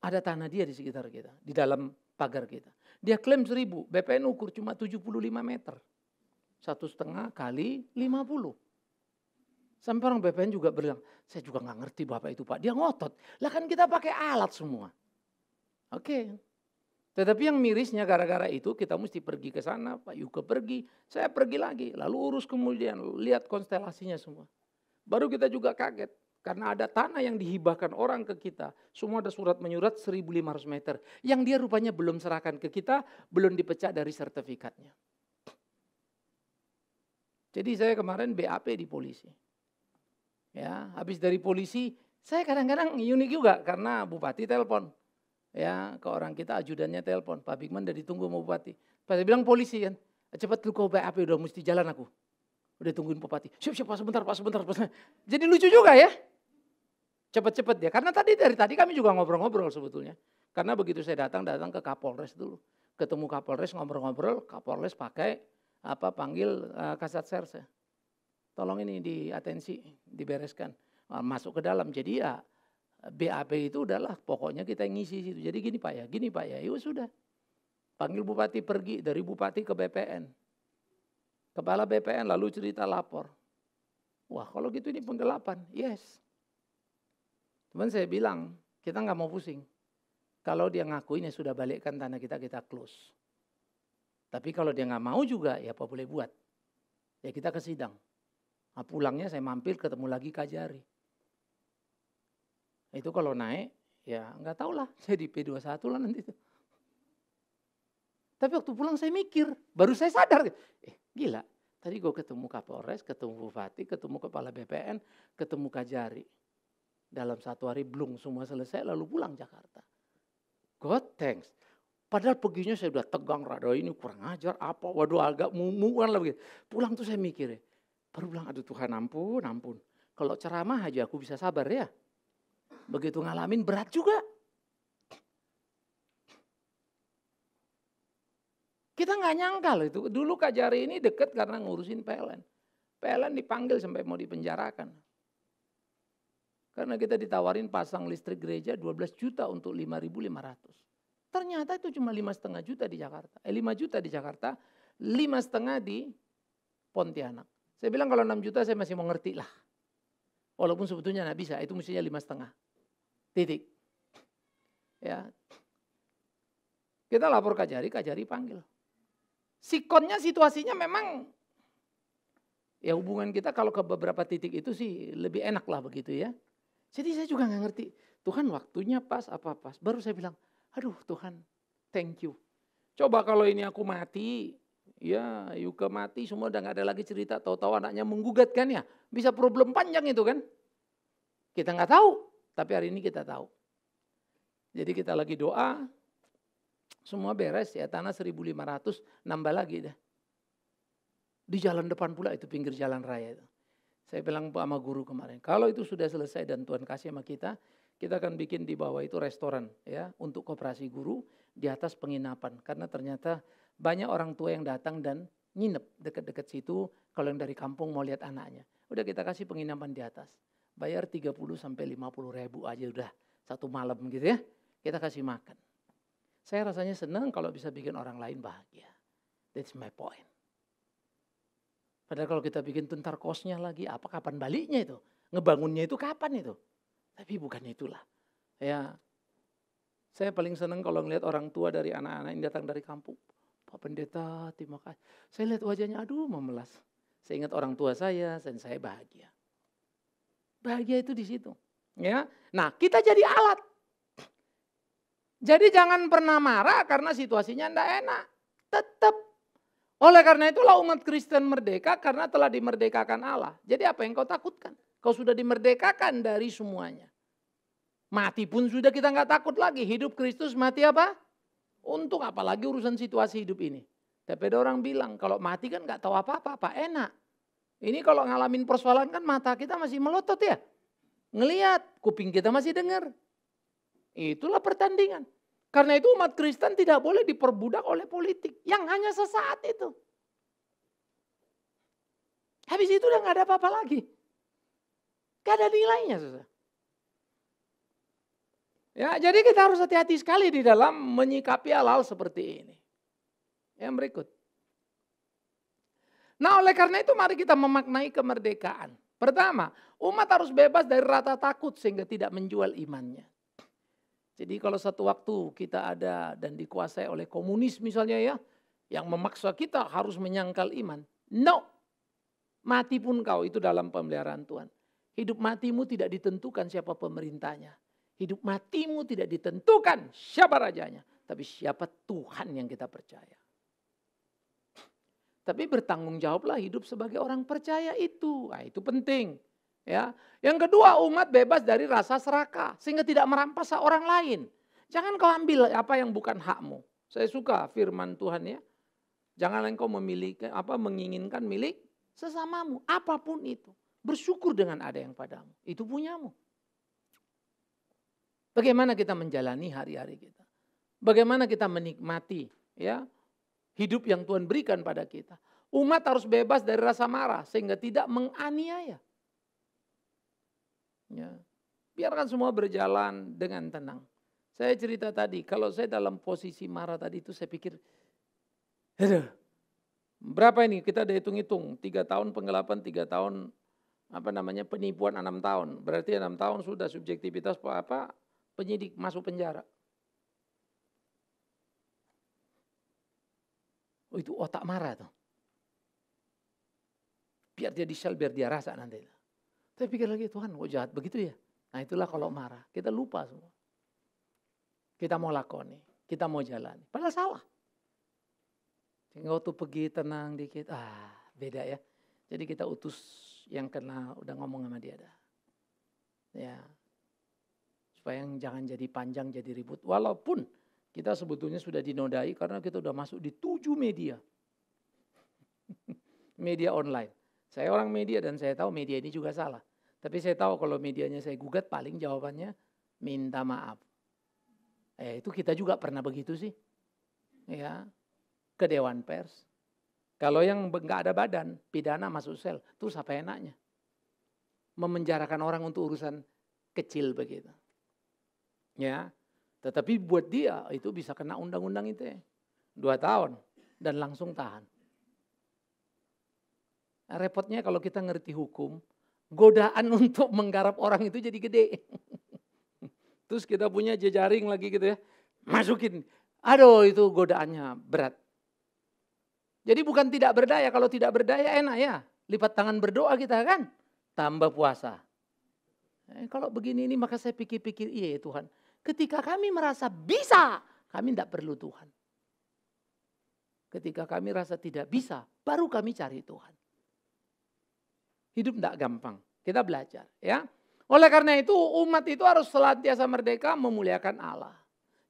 ada tanah dia di sekitar kita. Di dalam pagar kita. Dia klaim 1000. BPN ukur cuma 75 meter. 1,5 kali 50. Sampai orang BPN juga bilang, saya juga gak ngerti Bapak itu Pak. Dia ngotot. Lah kan kita pakai alat semua. Oke. Tetapi yang mirisnya gara-gara itu kita mesti pergi ke sana. Pak Yuke pergi. Saya pergi lagi. Lalu urus kemudian. Lihat konstelasinya semua. Baru kita juga kaget. Karena ada tanah yang dihibahkan orang ke kita. Semua ada surat menyurat 1.500 meter. Yang dia rupanya belum serahkan ke kita, belum dipecah dari sertifikatnya. Jadi saya kemarin BAP di polisi. Ya, habis dari polisi, saya kadang-kadang unik juga karena bupati telepon. Ya, ke orang kita ajudannya telepon. Pak Bigman udah ditunggu sama bupati. Saya bilang polisi kan, cepat lu kau BAP udah mesti jalan aku. Udah tungguin bupati. Siap, Pak, sebentar. Jadi lucu juga ya. Cepat-cepat ya. Karena dari tadi kami juga ngobrol-ngobrol sebetulnya. Karena begitu saya datang ke Kapolres dulu. Ketemu Kapolres ngobrol-ngobrol, Kapolres panggil Kasat Serse. Tolong ini diatensi, dibereskan. Masuk ke dalam. Jadi ya BAP itu udahlah pokoknya kita ngisi situ. Jadi gini Pak ya. Ya sudah. Panggil bupati pergi, dari bupati ke BPN. Kepala BPN lalu cerita lapor. Wah kalau gitu ini penggelapan. Yes. Cuman saya bilang, kita nggak mau pusing. Kalau dia ngakuin ya sudah balikkan tanah kita close. Tapi kalau dia nggak mau juga ya apa boleh buat. Ya kita ke sidang. Nah, pulangnya saya mampir ketemu lagi Kajari. Itu kalau naik ya nggak tahu lah. Saya di P21 lah nanti itu. Tapi waktu pulang saya mikir. Baru saya sadar. Gila. Tadi gue ketemu Kapolres, ketemu Bupati, ketemu Kepala BPN, ketemu Kajari. Dalam 1 hari belum semua selesai lalu pulang Jakarta. God thanks. Padahal perginya saya udah tegang rada ini kurang ajar apa. Waduh agak mumuan lah begitu. Pulang tuh saya mikir ya. Baru bilang aduh Tuhan ampun. Kalau ceramah aja aku bisa sabar ya. Begitu ngalamin berat juga. Kita nggak nyangka loh itu. Dulu Kak Jari ini deket karena ngurusin PLN. PLN dipanggil sampai mau dipenjarakan. Karena kita ditawarin pasang listrik gereja 12 juta untuk 5.500. Ternyata itu cuma 5,5 juta di Jakarta. 5 juta di Jakarta, 5,5 di Pontianak. Saya bilang kalau 6 juta saya masih mau ngerti lah. Walaupun sebetulnya nggak bisa, itu mestinya 5,5. Titik. Ya. Kita lapor Kajari panggil. Sikonnya situasinya memang ya hubungan kita kalau ke beberapa titik itu sih lebih enak lah begitu ya. Jadi saya juga nggak ngerti, Tuhan waktunya pas apa pas. Baru saya bilang, aduh Tuhan thank you. Coba kalau ini aku mati, ya Yuka mati semua udah gak ada lagi cerita. Tahu-tahu anaknya menggugat kan ya, bisa problem panjang itu kan. Kita nggak tahu, tapi hari ini kita tahu. Jadi kita lagi doa, semua beres ya tanah 1.500 nambah lagi dah. Di jalan depan pula itu pinggir jalan raya itu. Saya bilang sama guru kemarin, kalau itu sudah selesai dan Tuhan kasih sama kita akan bikin di bawah itu restoran ya untuk koperasi guru di atas penginapan. Karena ternyata banyak orang tua yang datang dan nginep dekat-dekat situ kalau yang dari kampung mau lihat anaknya. Udah kita kasih penginapan di atas. Bayar 30 sampai 50 ribu aja udah satu malam gitu ya. Kita kasih makan. Saya rasanya senang kalau bisa bikin orang lain bahagia. That's my point. Padahal kalau kita bikin tuntar kosnya lagi, kapan baliknya itu? Ngebangunnya itu kapan itu? Tapi bukan itulah. Ya, saya paling senang kalau ngelihat orang tua dari anak-anak yang datang dari kampung. Pak Pendeta, terima kasih. Saya lihat wajahnya, aduh memelas. Saya ingat orang tua saya dan saya bahagia. Bahagia itu di situ. Ya, nah kita jadi alat. Jadi jangan pernah marah karena situasinya tidak enak. Tetap. Oleh karena itulah umat Kristen merdeka karena telah dimerdekakan Allah. Jadi apa yang kau takutkan? Kau sudah dimerdekakan dari semuanya. Mati pun sudah kita nggak takut lagi. Hidup Kristus mati apa? Untuk apalagi urusan situasi hidup ini. Tapi ada orang bilang kalau mati kan nggak tahu apa-apa, enak. Ini kalau ngalamin persoalan kan mata kita masih melotot ya. Ngelihat, kuping kita masih dengar. Itulah pertandingan. Karena itu umat Kristen tidak boleh diperbudak oleh politik. Yang hanya sesaat itu. Habis itu udah gak ada apa-apa lagi. Gak ada nilainya. Susah. Ya, jadi kita harus hati-hati sekali di dalam menyikapi hal-hal seperti ini. Yang berikut. Nah oleh karena itu mari kita memaknai kemerdekaan. Pertama, umat harus bebas dari rasa takut sehingga tidak menjual imannya. Jadi kalau satu waktu kita ada dan dikuasai oleh komunis misalnya ya, yang memaksa kita harus menyangkal iman. No, mati pun kau itu dalam pemeliharaan Tuhan. Hidup matimu tidak ditentukan siapa pemerintahnya. Hidup matimu tidak ditentukan siapa rajanya. Tapi siapa Tuhan yang kita percaya. Tapi bertanggung jawablah hidup sebagai orang percaya itu. Nah, itu penting. Ya. Yang kedua, umat bebas dari rasa serakah. Sehingga tidak merampas hak orang lain. Jangan kau ambil apa yang bukan hakmu. Saya suka firman Tuhan ya. Janganlah engkau menginginkan milik sesamamu. Apapun itu. Bersyukur dengan ada yang padamu. Itu punyamu. Bagaimana kita menjalani hari-hari kita. Bagaimana kita menikmati ya hidup yang Tuhan berikan pada kita. Umat harus bebas dari rasa marah sehingga tidak menganiaya. Ya. Biarkan semua berjalan dengan tenang. Saya cerita tadi, kalau saya dalam posisi marah tadi itu saya pikir, berapa ini kita udah hitung-hitung, 3 tahun penggelapan, 3 tahun penipuan 6 tahun. Berarti 6 tahun sudah subjektivitas penyidik masuk penjara. Oh, itu otak marah tuh. Biar dia di-sel, biar dia rasa nanti. Saya pikir lagi, Tuhan kok jahat begitu ya? Nah itulah kalau marah, kita lupa semua. Kita mau lakoni, kita mau jalani. Padahal salah. Sehingga waktu pergi tenang dikit, beda ya. Jadi kita utus yang kenal, udah ngomong sama dia dah. Ya. Supaya yang jangan jadi panjang, jadi ribut. Walaupun kita sebetulnya sudah dinodai karena kita udah masuk di 7 media. Media online. Saya orang media dan saya tahu media ini juga salah. Tapi saya tahu kalau medianya saya gugat paling jawabannya minta maaf. Itu kita juga pernah begitu sih. Ya. Ke Dewan Pers. Kalau yang nggak ada badan, pidana masuk sel. Terus apa enaknya? Memenjarakan orang untuk urusan kecil begitu. Ya. Tetapi buat dia itu bisa kena undang-undang itu ya. 2 tahun dan langsung tahan. Nah, repotnya kalau kita ngerti hukum, godaan untuk menggarap orang itu jadi gede. Terus kita punya jejaring lagi gitu ya. Masukin. Aduh itu godaannya berat. Jadi bukan tidak berdaya. Kalau tidak berdaya enak ya. Lipat tangan berdoa kita kan. Tambah puasa. Kalau begini ini maka saya pikir-pikir iya ya Tuhan. Ketika kami merasa bisa, kami tidak perlu Tuhan. Ketika kami rasa tidak bisa, baru kami cari Tuhan. Hidup tidak gampang. Kita belajar ya. Oleh karena itu umat itu harus senantiasa merdeka memuliakan Allah.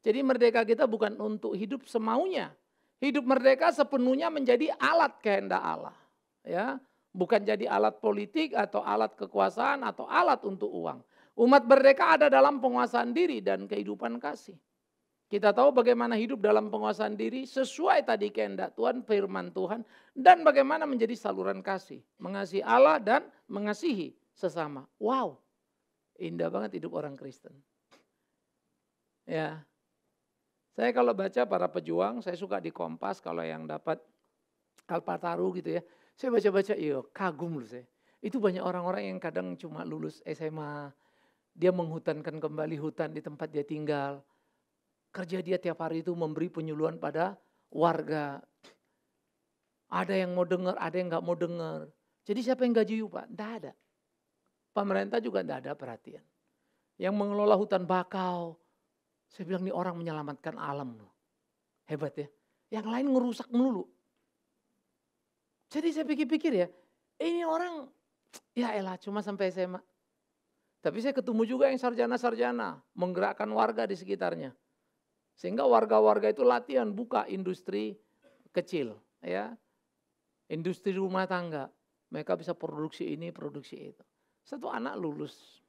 Jadi merdeka kita bukan untuk hidup semaunya. Hidup merdeka sepenuhnya menjadi alat kehendak Allah. Ya, bukan jadi alat politik atau alat kekuasaan atau alat untuk uang. Umat merdeka ada dalam penguasaan diri dan kehidupan kasih. Kita tahu bagaimana hidup dalam penguasaan diri sesuai tadi kehendak Tuhan, firman Tuhan. Dan bagaimana menjadi saluran kasih. Mengasihi Allah dan mengasihi sesama. Wow, indah banget hidup orang Kristen. Ya. Saya kalau baca para pejuang, saya suka di Kompas kalau yang dapat Kalpataru gitu ya. Saya baca-baca, iya kagum loh saya. Itu banyak orang-orang yang kadang cuma lulus SMA. Dia menghutankan kembali hutan di tempat dia tinggal. Kerja dia tiap hari itu memberi penyuluhan pada warga. Ada yang mau dengar, ada yang gak mau dengar. Jadi siapa yang gaji Pak? Tidak ada. Pemerintah juga tidak ada perhatian. Yang mengelola hutan bakau. Saya bilang nih orang menyelamatkan alam. Hebat ya. Yang lain ngerusak melulu. Jadi saya pikir-pikir ya. Ini orang ya elah cuma sampai SMA. Tapi saya ketemu juga yang sarjana-sarjana. Menggerakkan warga di sekitarnya. Sehingga warga-warga itu latihan buka industri kecil. Ya, industri rumah tangga. Mereka bisa produksi ini, produksi itu. Satu anak lulus.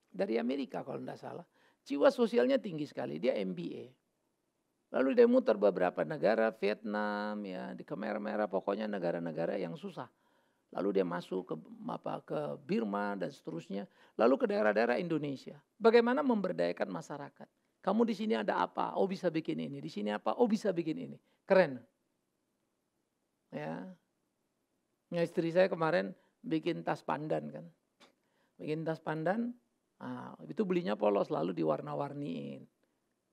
Dari Amerika kalau tidak salah. Jiwa sosialnya tinggi sekali, dia MBA. Lalu dia muter beberapa negara, Vietnam, ya di Khmer Merah, pokoknya negara-negara yang susah. Lalu dia masuk ke Burma dan seterusnya. Lalu ke daerah-daerah Indonesia. Bagaimana memberdayakan masyarakat? Kamu di sini ada apa? Oh bisa bikin ini. Di sini apa? Oh bisa bikin ini. Keren. Ya. Istri saya kemarin bikin tas pandan kan. Bikin tas pandan. Nah, itu belinya polos lalu diwarna-warniin.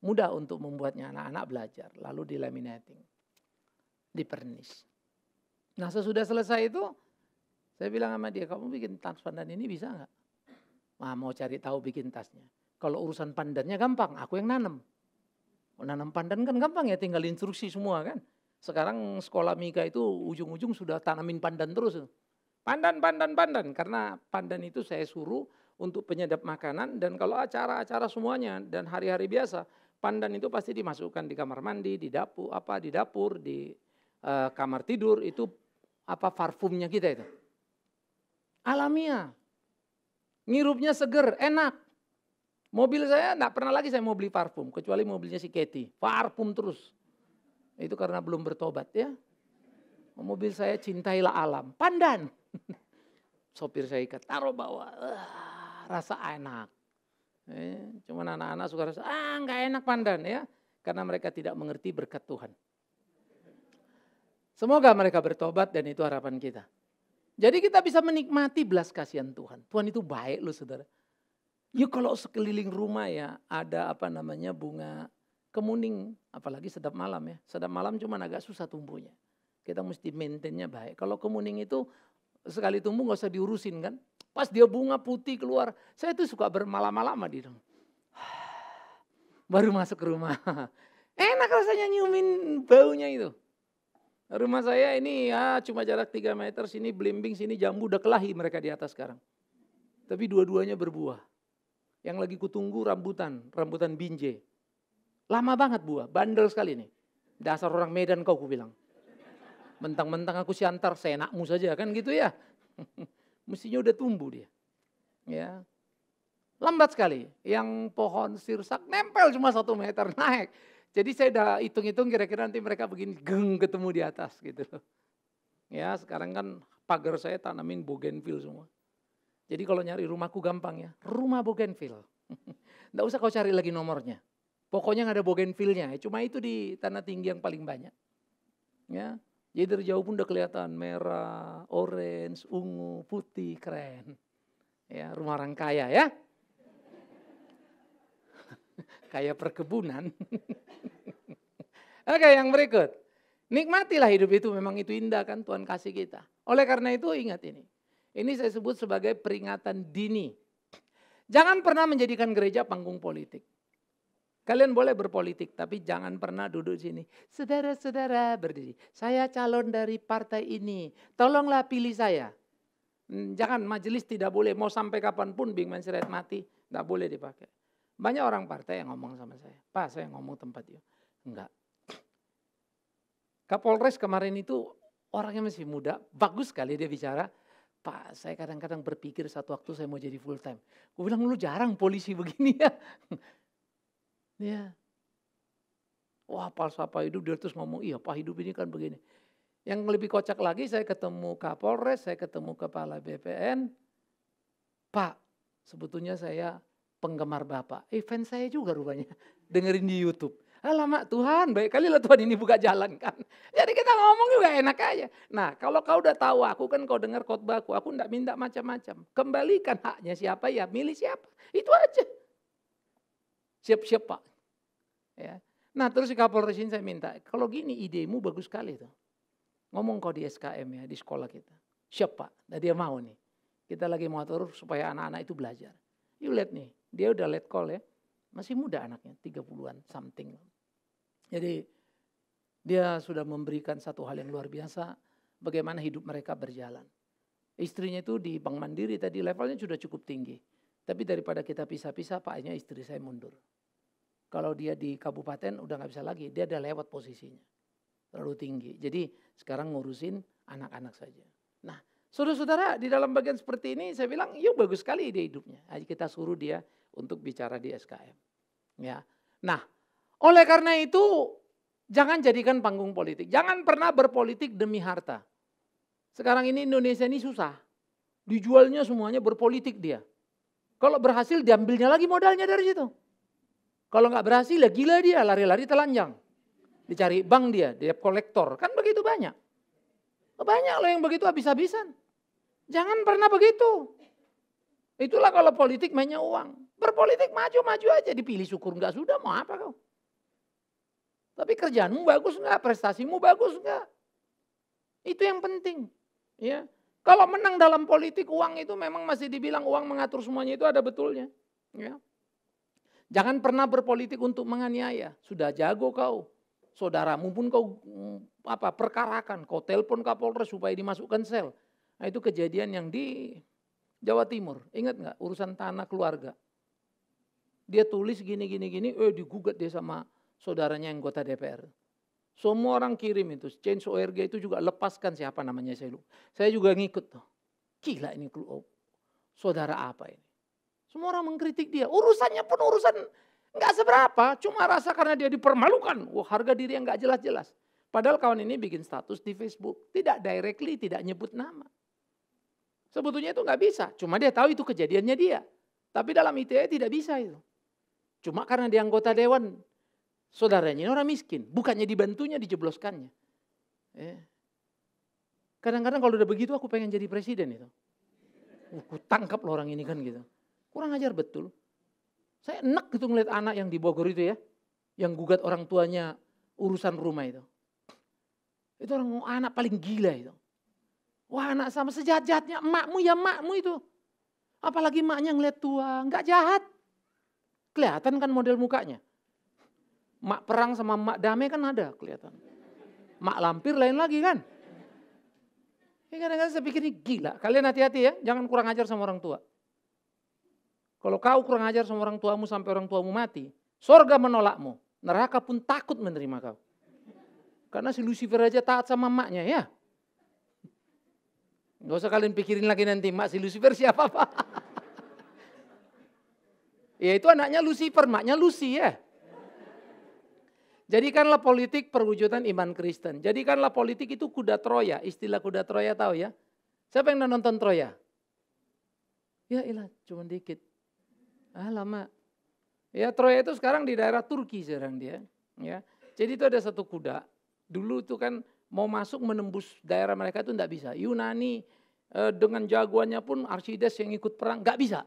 Mudah untuk membuatnya anak-anak belajar. Lalu di laminating. Dipernis. Nah sesudah selesai itu Saya bilang sama dia, kamu bikin tas pandan ini bisa nggak? Wah, mau cari tahu bikin tasnya. Kalau urusan pandannya gampang, aku yang nanam. Nanam pandan kan gampang ya, tinggal instruksi semua kan. Sekarang sekolah Mika itu ujung-ujung sudah tanamin pandan terus. Pandan. Karena pandan itu saya suruh untuk penyedap makanan. Dan kalau acara-acara semuanya dan hari-hari biasa, pandan itu pasti dimasukkan di kamar mandi, di dapur, di kamar tidur. Itu parfumnya kita itu. Alamiah. Ngirupnya seger, enak. Mobil saya enggak pernah lagi saya mau beli parfum. Kecuali mobilnya si Katie. Parfum terus. Itu karena belum bertobat ya. Mobil saya cintailah alam. Pandan. Sopir saya ikat. Taruh bawah. Rasa enak. Cuman anak-anak suka rasa, enggak enak pandan ya. Karena mereka tidak mengerti berkat Tuhan. Semoga mereka bertobat dan itu harapan kita. Jadi kita bisa menikmati belas kasihan Tuhan. Tuhan itu baik loh saudara. Ya kalau sekeliling rumah ya ada bunga kemuning. Apalagi sedap malam ya. Sedap malam cuma agak susah tumbuhnya. Kita mesti maintainnya baik. Kalau kemuning itu sekali tumbuh gak usah diurusin kan. Pas dia bunga putih keluar. Saya tuh suka bermalam-malam di dalam. Baru masuk ke rumah. Enak rasanya nyiumin baunya itu. Rumah saya ini ya cuma jarak 3 meter. Sini belimbing, sini jambu udah kelahi mereka di atas sekarang. Tapi dua-duanya berbuah. Yang lagi kutunggu rambutan binje. Lama banget buah, bandel sekali nih. Dasar orang Medan kau bilang. Mentang-mentang aku siantar, seenakmu saja kan gitu ya. Mestinya udah tumbuh dia. Ya. Lambat sekali. Yang pohon sirsak nempel cuma 1 meter naik. Jadi saya udah hitung-hitung kira-kira nanti mereka begini ketemu di atas gitu loh. Ya sekarang kan pagar saya tanamin bougainville semua. Jadi kalau nyari rumahku gampang ya, rumah bougainville. Nggak usah kau cari lagi nomornya. Pokoknya nggak ada bougainville-nya, cuma itu di tanah tinggi yang paling banyak. Ya, jadi dari jauh pun udah kelihatan merah, orange, ungu, putih, keren. Ya, rumah orang kaya ya. Kaya perkebunan. Oke, yang berikut. Nikmatilah hidup itu, memang itu indah kan Tuhan kasih kita. Oleh karena itu ingat ini. Ini saya sebut sebagai peringatan dini. Jangan pernah menjadikan gereja panggung politik. Kalian boleh berpolitik, tapi jangan pernah duduk di sini. Saudara-saudara berdiri, saya calon dari partai ini, tolonglah pilih saya. Jangan, majelis tidak boleh, mau sampai kapanpun Bing Manseret mati, tidak boleh dipakai. Banyak orang partai yang ngomong sama saya, Pak saya ngomong tempat itu. Enggak. Kapolres kemarin itu orangnya masih muda, bagus sekali dia bicara. Pak, saya kadang-kadang berpikir satu waktu saya mau jadi full time. Gue bilang, lu jarang polisi begini ya. Ya. Wah, falsafah hidup dia terus ngomong, iya Pak hidup ini kan begini. Yang lebih kocak lagi saya ketemu Kapolres, saya ketemu Kepala BPN. Pak, sebetulnya saya penggemar Bapak. Fans saya juga rupanya, dengerin di YouTube. Alamak Tuhan, baik kali lah Tuhan ini buka jalan kan. Jadi kita ngomong juga enak aja. Nah kalau kau udah tahu aku kan kau dengar khotbahku, aku enggak minta macam-macam. Kembalikan haknya siapa ya, milih siapa. Itu aja. Siap-siap Pak. Ya. Nah terus di Kapolres ini saya minta, kalau gini idemu bagus sekali tuh. Ngomong kau di SKM ya, di sekolah kita. Siap Pak, nah, dia mau nih. Kita lagi mau atur supaya anak-anak itu belajar. You lihat nih, dia udah let call ya. Masih muda anaknya, 30-an something. Jadi dia sudah memberikan satu hal yang luar biasa, bagaimana hidup mereka berjalan. Istrinya itu di Bank Mandiri tadi levelnya sudah cukup tinggi. Tapi daripada kita pisah-pisah, paknya istri saya mundur. Kalau dia di kabupaten udah gak bisa lagi, dia udah lewat posisinya. Terlalu tinggi. Jadi sekarang ngurusin anak-anak saja. Nah saudara-saudara di dalam bagian seperti ini saya bilang, yuk bagus sekali ide hidupnya. Kita suruh dia untuk bicara di SKM. Ya. Nah, oleh karena itu jangan jadikan panggung politik. Jangan pernah berpolitik demi harta. Sekarang ini Indonesia ini susah. Dijualnya semuanya berpolitik dia. Kalau berhasil diambilnya lagi modalnya dari situ. Kalau nggak berhasil ya gila dia, lari-lari telanjang. Dicari bank dia kolektor. Kan begitu banyak. Banyak loh yang begitu habis-habisan. Jangan pernah begitu. Itulah kalau politik mainnya uang. Berpolitik maju-maju aja, dipilih syukur enggak sudah, mau apa kau? Tapi kerjaanmu bagus enggak, prestasimu bagus enggak? Itu yang penting. Ya. Kalau menang dalam politik, uang itu memang masih dibilang uang mengatur semuanya, itu ada betulnya. Ya. Jangan pernah berpolitik untuk menganiaya. Sudah jago kau. Saudaramu pun kau perkarakan. Kau telepon Kapolres supaya dimasukkan sel. Nah, itu kejadian yang di Jawa Timur. Ingat nggak urusan tanah keluarga? Dia tulis gini, digugat dia sama saudaranya yang anggota DPR. Semua orang kirim itu, change ORG itu juga lepaskan siapa namanya saya lupa. Saya juga ngikut tuh. Gila ini saudara apa ini? Semua orang mengkritik dia. Urusannya pun urusan nggak seberapa, cuma rasa karena dia dipermalukan. Wah, harga diri yang nggak jelas-jelas. Padahal kawan ini bikin status di Facebook, tidak directly, tidak nyebut nama. Sebetulnya itu nggak bisa, cuma dia tahu itu kejadiannya dia. Tapi dalam ITE tidak bisa itu. Cuma karena dia anggota dewan, saudaranya ini orang miskin, bukannya dibantunya, dijebloskannya. Kadang-kadang kalau udah begitu aku pengen jadi presiden itu. Aku tangkap loh orang ini kan gitu. Kurang ajar betul. Saya enak gitu ngeliat anak yang di Bogor itu ya, yang gugat orang tuanya urusan rumah itu. Itu anak paling gila itu. Wah, anak sama sejahat-jahatnya emakmu ya emakmu itu. Apalagi emaknya ngeliat tua, nggak jahat. Kelihatan kan model mukanya. Mak perang sama mak damai kan ada kelihatan. Mak lampir lain lagi kan. Ini kadang-kadang saya pikir ini gila. Kalian hati-hati ya, jangan kurang ajar sama orang tua. Kalau kau kurang ajar sama orang tuamu sampai orang tuamu mati, sorga menolakmu. Neraka pun takut menerima kau. Karena si Lucifer aja taat sama maknya ya. Gak usah kalian pikirin lagi nanti mak si Lucifer siapa Pak. Ya itu anaknya Lucifer, maknya Lucy ya. Jadikanlah politik perwujudan iman Kristen. Jadikanlah politik itu kuda Troya. Istilah kuda Troya tahu ya. Siapa yang nonton Troya? Ya ilah cuma dikit. Lama. Ya Troya itu sekarang di daerah Turki sekarang dia. Ya. Jadi itu ada satu kuda. Dulu itu kan mau masuk menembus daerah mereka itu enggak bisa. Yunani dengan jagoannya pun Archides yang ikut perang enggak bisa.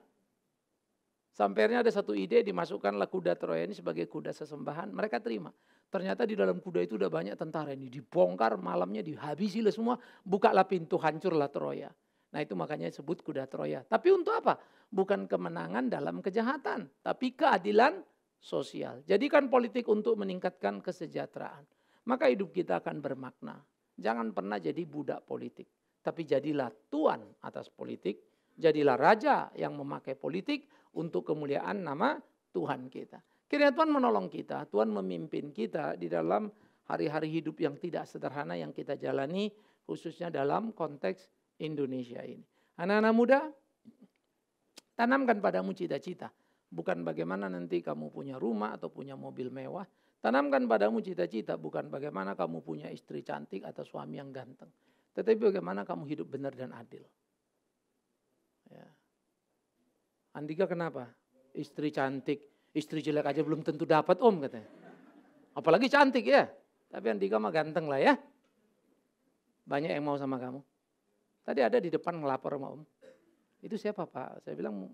Sampai akhirnya ada satu ide dimasukkanlah kuda Troya ini sebagai kuda sesembahan. Mereka terima. Ternyata di dalam kuda itu udah banyak tentara ini. Dibongkar malamnya dihabisi lah semua. Bukalah pintu hancurlah Troya. Nah itu makanya disebut kuda Troya. Tapi untuk apa? Bukan kemenangan dalam kejahatan. Tapi keadilan sosial. Jadikan politik untuk meningkatkan kesejahteraan. Maka hidup kita akan bermakna. Jangan pernah jadi budak politik. Tapi jadilah tuan atas politik. Jadilah raja yang memakai politik untuk kemuliaan nama Tuhan kita. Kiranya Tuhan menolong kita, Tuhan memimpin kita di dalam hari-hari hidup yang tidak sederhana yang kita jalani, khususnya dalam konteks Indonesia ini. Anak-anak muda, tanamkan padamu cita-cita. Bukan bagaimana nanti kamu punya rumah atau punya mobil mewah. Tanamkan padamu cita-cita, bukan bagaimana kamu punya istri cantik atau suami yang ganteng. Tetapi bagaimana kamu hidup benar dan adil. Ya. Andika kenapa? Istri cantik, istri jelek aja belum tentu dapat om katanya. Apalagi cantik ya. Tapi Andika mah ganteng lah ya. Banyak yang mau sama kamu. Tadi ada di depan ngelapor sama om. Itu siapa Pak? Saya bilang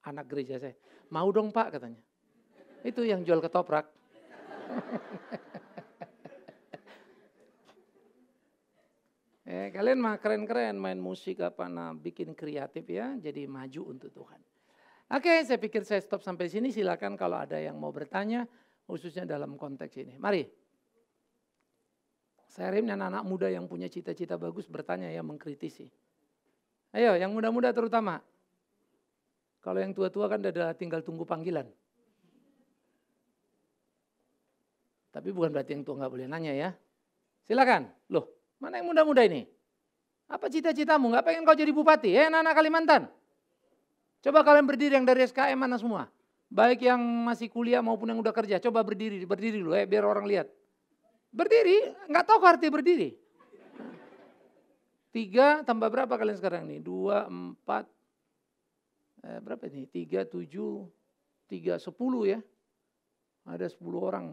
anak gereja saya. Mau dong Pak katanya. Itu yang jual ketoprak. Kalian mah keren-keren main musik bikin kreatif ya. Jadi maju untuk Tuhan. Oke, saya pikir saya stop sampai sini. Silakan kalau ada yang mau bertanya, khususnya dalam konteks ini. Mari. Saya harap anak-anak muda yang punya cita-cita bagus bertanya ya, mengkritisi. Ayo, yang muda-muda terutama. Kalau yang tua-tua kan udah tinggal tunggu panggilan. Tapi bukan berarti yang tua nggak boleh nanya ya. Silakan. Loh, mana yang muda-muda ini? Apa cita-citamu? Nggak pengen kau jadi bupati? Anak-anak Kalimantan. Coba kalian berdiri yang dari SKM mana semua. Baik yang masih kuliah maupun yang udah kerja. Coba berdiri dulu biar orang lihat. Berdiri, nggak tahu arti berdiri. 3 tambah berapa kalian sekarang nih? 2, 4, berapa ini? 3, 7, 3, 10 ya. Ada 10 orang.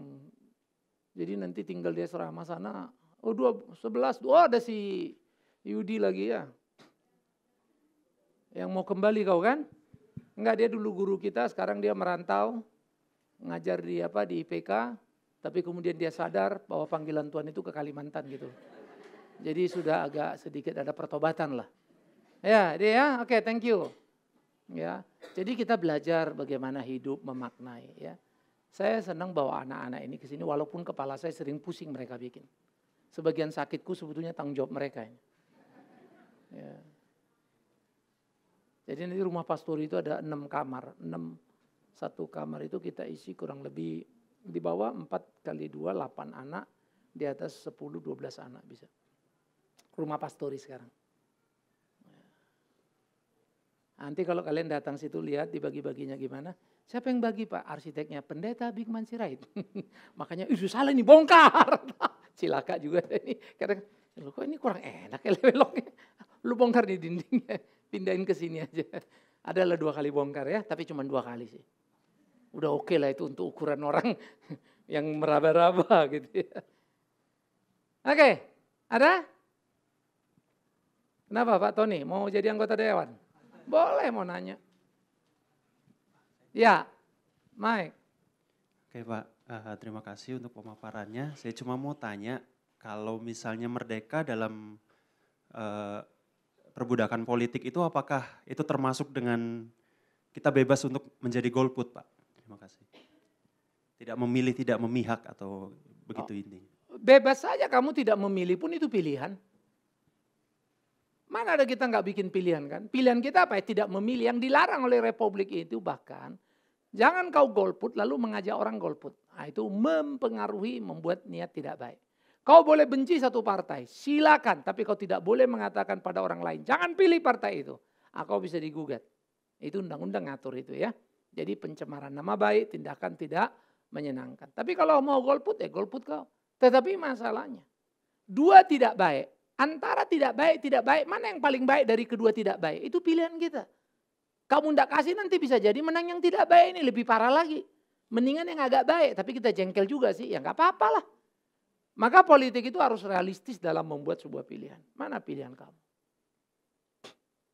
Jadi nanti tinggal di asrama sana. 11, ada si Yudi lagi ya. Yang mau kembali kau kan? Enggak, dia dulu guru kita, sekarang dia merantau. Ngajar di IPK. Tapi kemudian dia sadar bahwa panggilan Tuhan itu ke Kalimantan gitu. Jadi sudah agak sedikit ada pertobatan lah. Ya, dia ya. Oke, thank you. Ya. Jadi kita belajar bagaimana hidup memaknai ya. Saya senang bawa anak-anak ini ke sini walaupun kepala saya sering pusing mereka bikin. Sebagian sakitku sebetulnya tanggung jawab mereka ini. Ya. Jadi nanti rumah pastor itu ada 6 kamar. 1 kamar itu kita isi kurang lebih di bawah 4 kali 2, 8 anak. Di atas 10, 12 anak bisa. Rumah pastori sekarang. Nanti kalau kalian datang situ lihat dibagi-baginya gimana. Siapa yang bagi Pak? Arsiteknya Pendeta Bigman Sirait. Makanya itu salah ini bongkar. Cilaka juga ini. Kadang kok ini kurang enak ya beloknya. Lu bongkar di dindingnya. Pindahin ke sini aja. Adalah 2 kali bongkar ya. Tapi cuma 2 kali sih. Udah oke lah itu untuk ukuran orang yang meraba-raba gitu ya. Oke. Ada? Kenapa Pak Tony? Mau jadi anggota dewan? Boleh mau nanya. Ya, Mike. Oke Pak, terima kasih untuk pemaparannya. Saya cuma mau tanya, kalau misalnya merdeka dalam perbudakan politik itu apakah itu termasuk dengan kita bebas untuk menjadi golput Pak? Terima kasih. Tidak memilih, tidak memihak atau begitu intinya. Bebas saja kamu tidak memilih pun itu pilihan. Mana ada kita nggak bikin pilihan kan? Pilihan kita apa ya? Tidak memilih. Yang dilarang oleh Republik itu bahkan, jangan kau golput lalu mengajak orang golput. Nah, itu mempengaruhi, membuat niat tidak baik. Kau boleh benci satu partai, silakan. Tapi kau tidak boleh mengatakan pada orang lain, jangan pilih partai itu. Nah, kau bisa digugat. Itu undang-undang ngatur itu ya. Jadi pencemaran nama baik, tindakan tidak menyenangkan. Tapi kalau mau golput, ya golput kau. Tetapi masalahnya, 2 tidak baik. Antara tidak baik, mana yang paling baik dari kedua tidak baik? Itu pilihan kita. Kamu tidak kasih nanti bisa jadi menang yang tidak baik ini lebih parah lagi. Mendingan yang agak baik, tapi kita jengkel juga sih, ya nggak apa-apa lah. Maka politik itu harus realistis dalam membuat sebuah pilihan. Mana pilihan kamu?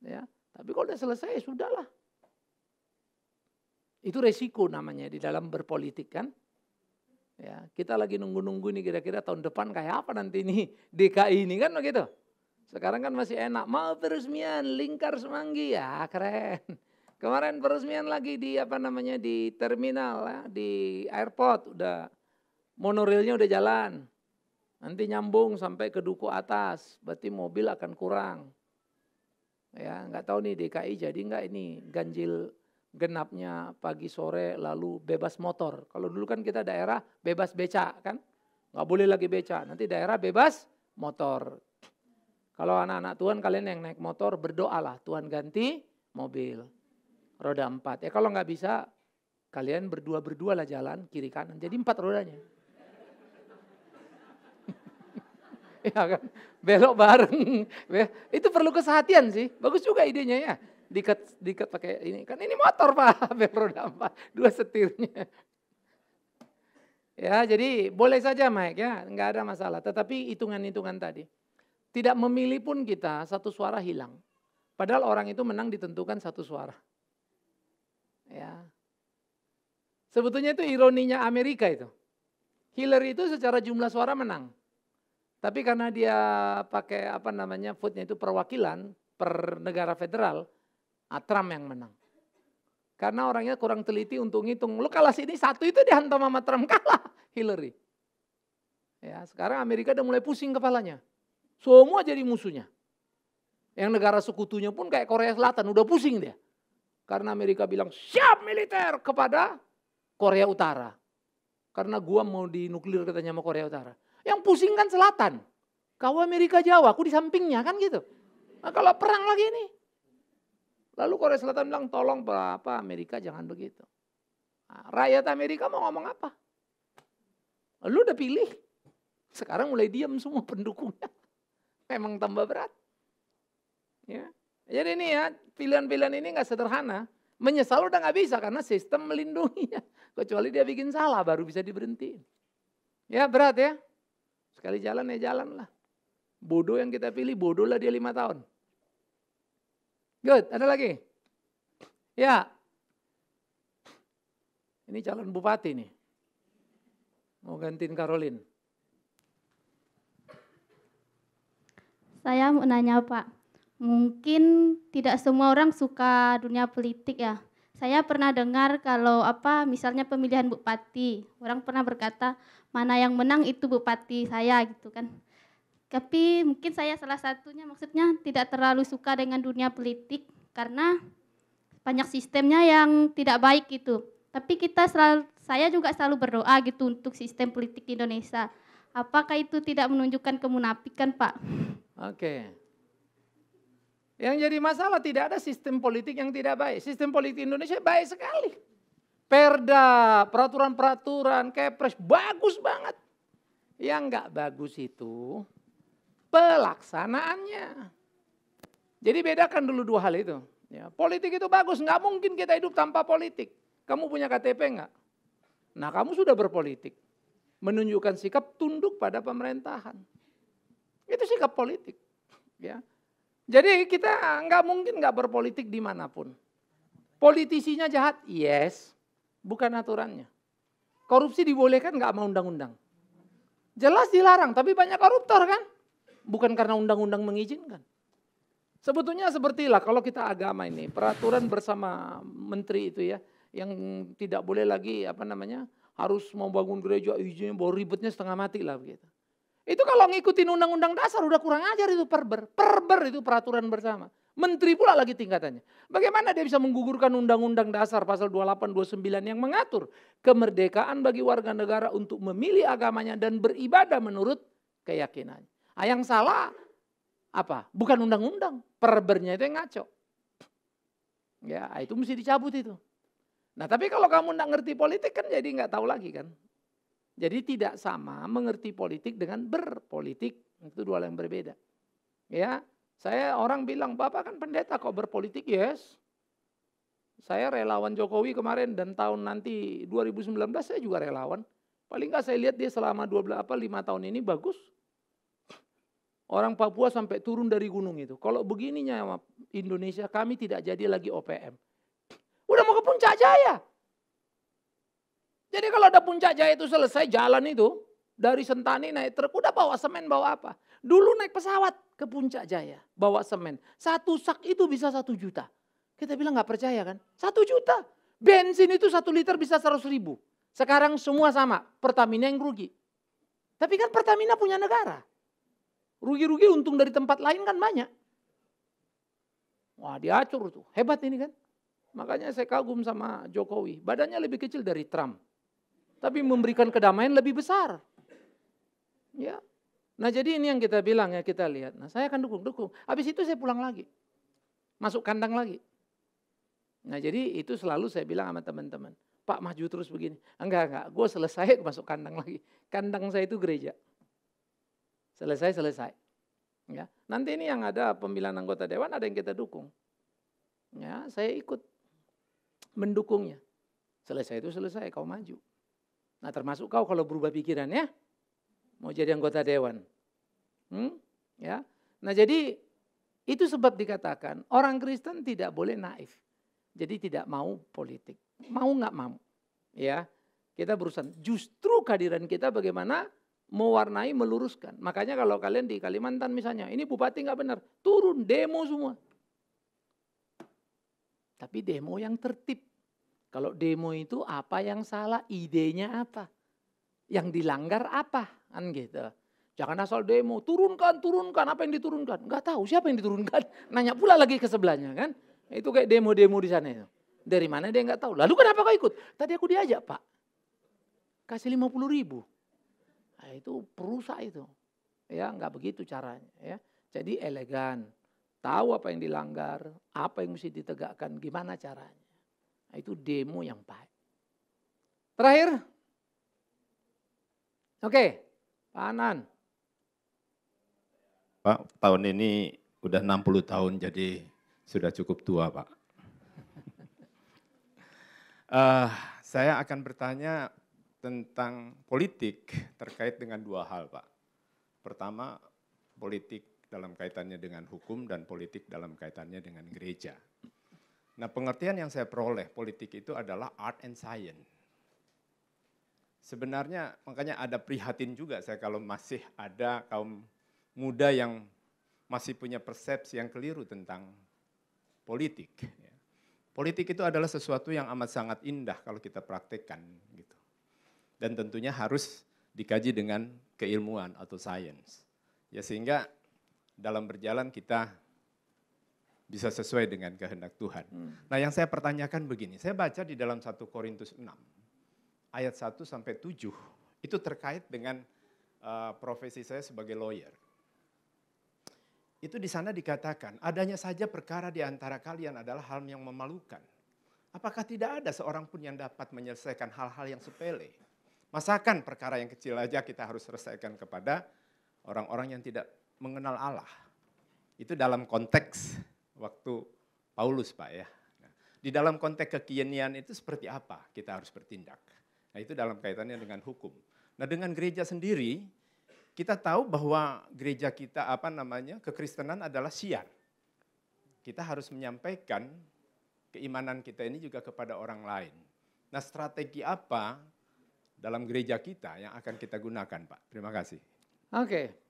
Ya, tapi kalau udah selesai ya sudahlah. Itu resiko namanya di dalam berpolitik kan. Ya, kita lagi nunggu-nunggu nih kira-kira tahun depan kayak apa nanti nih DKI ini kan begitu. Sekarang kan masih enak, mau peresmian Lingkar Semanggi ya keren. Kemarin peresmian lagi di di terminal ya, di airport udah monorailnya udah jalan. Nanti nyambung sampai ke Duku Atas, berarti mobil akan kurang. Ya, nggak tahu nih DKI jadi nggak ini ganjil genapnya pagi sore lalu bebas motor. Kalau dulu kan kita daerah bebas beca kan. Nggak boleh lagi beca. Nanti daerah bebas motor. Kalau anak-anak Tuhan kalian yang naik motor berdoalah Tuhan ganti mobil. Roda 4. Ya kalau nggak bisa kalian berdua lah jalan kiri kanan. Jadi 4 rodanya. Ya kan. Belok bareng. Itu perlu kesehatian sih. Bagus juga idenya ya. Diikat pakai ini. Kan ini motor Pak, belok roda 4, 2 setirnya. Ya jadi boleh saja Mike ya, enggak ada masalah. Tetapi hitungan-hitungan tadi. Tidak memilih pun kita, 1 suara hilang. Padahal orang itu menang ditentukan 1 suara. Ya. Sebetulnya itu ironinya Amerika itu. Hillary itu secara jumlah suara menang. Tapi karena dia pakai vote-nya itu perwakilan per negara federal, Trump yang menang. Karena orangnya kurang teliti untuk ngitung. Lu kalah sini 1 itu dihantam sama Trump, kalah Hillary. Ya, sekarang Amerika udah mulai pusing kepalanya. Semua jadi musuhnya. Yang negara sekutunya pun kayak Korea Selatan udah pusing dia. Karena Amerika bilang siap militer kepada Korea Utara. Karena gua mau dinuklir katanya sama Korea Utara. Yang pusing kan Selatan. Kau Amerika jauh, aku di sampingnya kan gitu. Nah, kalau perang lagi nih. Lalu Korea Selatan bilang tolong Amerika jangan begitu. Nah, rakyat Amerika mau ngomong apa? Lu udah pilih. Sekarang mulai diam semua pendukungnya. Memang tambah berat. Ya. Jadi ini ya pilihan-pilihan ini gak sederhana. Menyesal udah gak bisa karena sistem melindunginya. Kecuali dia bikin salah baru bisa diberhentiin. Ya berat ya. Sekali jalan ya jalan lah. Bodoh yang kita pilih bodoh lah dia 5 tahun. Good, ada lagi? Ya. Ini calon bupati nih. Mau gantiin Caroline. Saya mau nanya Pak, Mungkin tidak semua orang suka dunia politik ya. Saya pernah dengar kalau misalnya pemilihan bupati, orang pernah berkata mana yang menang itu bupati saya gitu kan. Tapi mungkin saya salah satunya, maksudnya tidak terlalu suka dengan dunia politik karena banyak sistemnya yang tidak baik gitu. Tapi saya juga selalu berdoa gitu untuk sistem politik di Indonesia. Apakah itu tidak menunjukkan kemunafikan, Pak? Oke. Yang jadi masalah tidak ada sistem politik yang tidak baik. Sistem politik Indonesia baik sekali. Perda, peraturan-peraturan, kepres, bagus banget. Yang enggak bagus itu pelaksanaannya. Jadi bedakan dulu dua hal itu. Ya, politik itu bagus, nggak mungkin kita hidup tanpa politik. Kamu punya KTP enggak? Nah, kamu sudah berpolitik. Menunjukkan sikap tunduk pada pemerintahan. Itu sikap politik. Ya. Jadi kita nggak mungkin nggak berpolitik dimanapun. Politisinya jahat, yes, bukan aturannya. Korupsi dibolehkan nggak sama undang-undang? Jelas dilarang, tapi banyak koruptor kan? Bukan karena undang-undang mengizinkan. Sebetulnya sepertilah kalau kita agama ini, peraturan bersama menteri itu ya, yang tidak boleh lagi harus mau bangun gereja izinnya bawa ribetnya setengah mati lah begitu. Itu kalau ngikutin undang-undang dasar udah kurang ajar itu perber. Perber itu peraturan bersama. Menteri pula lagi tingkatannya. Bagaimana dia bisa menggugurkan undang-undang dasar pasal 28, 29 yang mengatur kemerdekaan bagi warga negara untuk memilih agamanya dan beribadah menurut keyakinannya. Yang salah apa? Bukan undang-undang. Perbernya itu yang ngaco. Ya itu mesti dicabut itu. Nah tapi kalau kamu nggak ngerti politik kan jadi nggak tahu lagi kan. Jadi tidak sama mengerti politik dengan berpolitik. Itu dua hal yang berbeda. Ya, orang bilang, Bapak kan pendeta kok berpolitik? Yes. Saya relawan Jokowi kemarin dan tahun nanti 2019 saya juga relawan. Paling enggak saya lihat dia selama 5 tahun ini bagus. Orang Papua sampai turun dari gunung itu. Kalau begininya Indonesia kami tidak jadi lagi OPM. Udah mau ke Puncak Jaya. Jadi kalau ada Puncak Jaya itu selesai jalan itu, dari Sentani naik truk, udah bawa semen, bawa apa. Dulu naik pesawat ke Puncak Jaya, bawa semen. 1 sak itu bisa 1 juta. Kita bilang gak percaya kan, 1 juta. Bensin itu 1 liter bisa 100.000. Sekarang semua sama, Pertamina yang rugi. Tapi kan Pertamina punya negara. Rugi-rugi untung dari tempat lain kan banyak. Wah diacur tuh, hebat ini kan. Makanya saya kagum sama Jokowi, badannya lebih kecil dari Trump. Tapi memberikan kedamaian lebih besar. Ya. Nah jadi ini yang kita bilang ya, kita lihat. Nah saya akan dukung. Habis itu saya pulang lagi. Masuk kandang lagi. Nah jadi itu selalu saya bilang sama teman-teman. Pak maju terus begini. Enggak. Gue selesai masuk kandang lagi. Kandang saya itu gereja. Selesai. Ya. Nanti ini yang ada pemilihan anggota dewan ada yang kita dukung. Ya saya ikut mendukungnya. Selesai itu selesai, kau maju. Nah termasuk kau kalau berubah pikiran ya, mau jadi anggota dewan. Ya. Nah jadi itu sebab dikatakan orang Kristen tidak boleh naif. Jadi tidak mau politik. Mau nggak mau. Ya, kita berusaha. Justru kehadiran kita bagaimana mewarnai, meluruskan. Makanya kalau kalian di Kalimantan misalnya, ini bupati nggak benar, turun demo semua. Tapi demo yang tertib. Kalau demo itu apa yang salah, idenya apa? Yang dilanggar apa? Kan gitu. Jangan asal demo, turunkan, apa yang diturunkan? Enggak tahu siapa yang diturunkan. Nanya pula lagi ke sebelahnya kan. Itu kayak demo-demo di sana itu. Dari mana dia enggak tahu. Lalu kenapa kau ikut? Tadi aku diajak Pak. Kasih 50.000. Nah, itu perusak itu. Ya enggak begitu caranya. Ya. Jadi elegan. Tahu apa yang dilanggar, apa yang mesti ditegakkan, gimana caranya. Nah, itu demo yang baik. Terakhir. Oke, Pak Anan. Pak, tahun ini udah 60 tahun jadi sudah cukup tua Pak. Saya akan bertanya tentang politik terkait dengan 2 hal Pak. Pertama, politik dalam kaitannya dengan hukum dan politik dalam kaitannya dengan gereja. Nah pengertian yang saya peroleh politik itu adalah art and science. Sebenarnya makanya ada prihatin juga saya kalau masih ada kaum muda yang masih punya persepsi yang keliru tentang politik. Politik itu adalah sesuatu yang amat sangat indah kalau kita praktekkan gitu. Dan tentunya harus dikaji dengan keilmuan atau sains. Ya sehingga dalam berjalan kita bisa sesuai dengan kehendak Tuhan. Nah yang saya pertanyakan begini, saya baca di dalam 1 Korintus 6 ayat 1 sampai 7 itu terkait dengan profesi saya sebagai lawyer. Itu di sana dikatakan, adanya saja perkara di antara kalian adalah hal yang memalukan. Apakah tidak ada seorang pun yang dapat menyelesaikan hal-hal yang sepele? Masakan perkara yang kecil aja kita harus selesaikan kepada orang-orang yang tidak mengenal Allah. Itu dalam konteks waktu Paulus Pak ya. Nah, di dalam konteks kekinian itu seperti apa kita harus bertindak. Nah itu dalam kaitannya dengan hukum. Nah dengan gereja sendiri, kita tahu bahwa gereja kita kekristenan adalah syiar. Kita harus menyampaikan keimanan kita ini juga kepada orang lain. Nah strategi apa dalam gereja kita yang akan kita gunakan Pak? Terima kasih. Oke.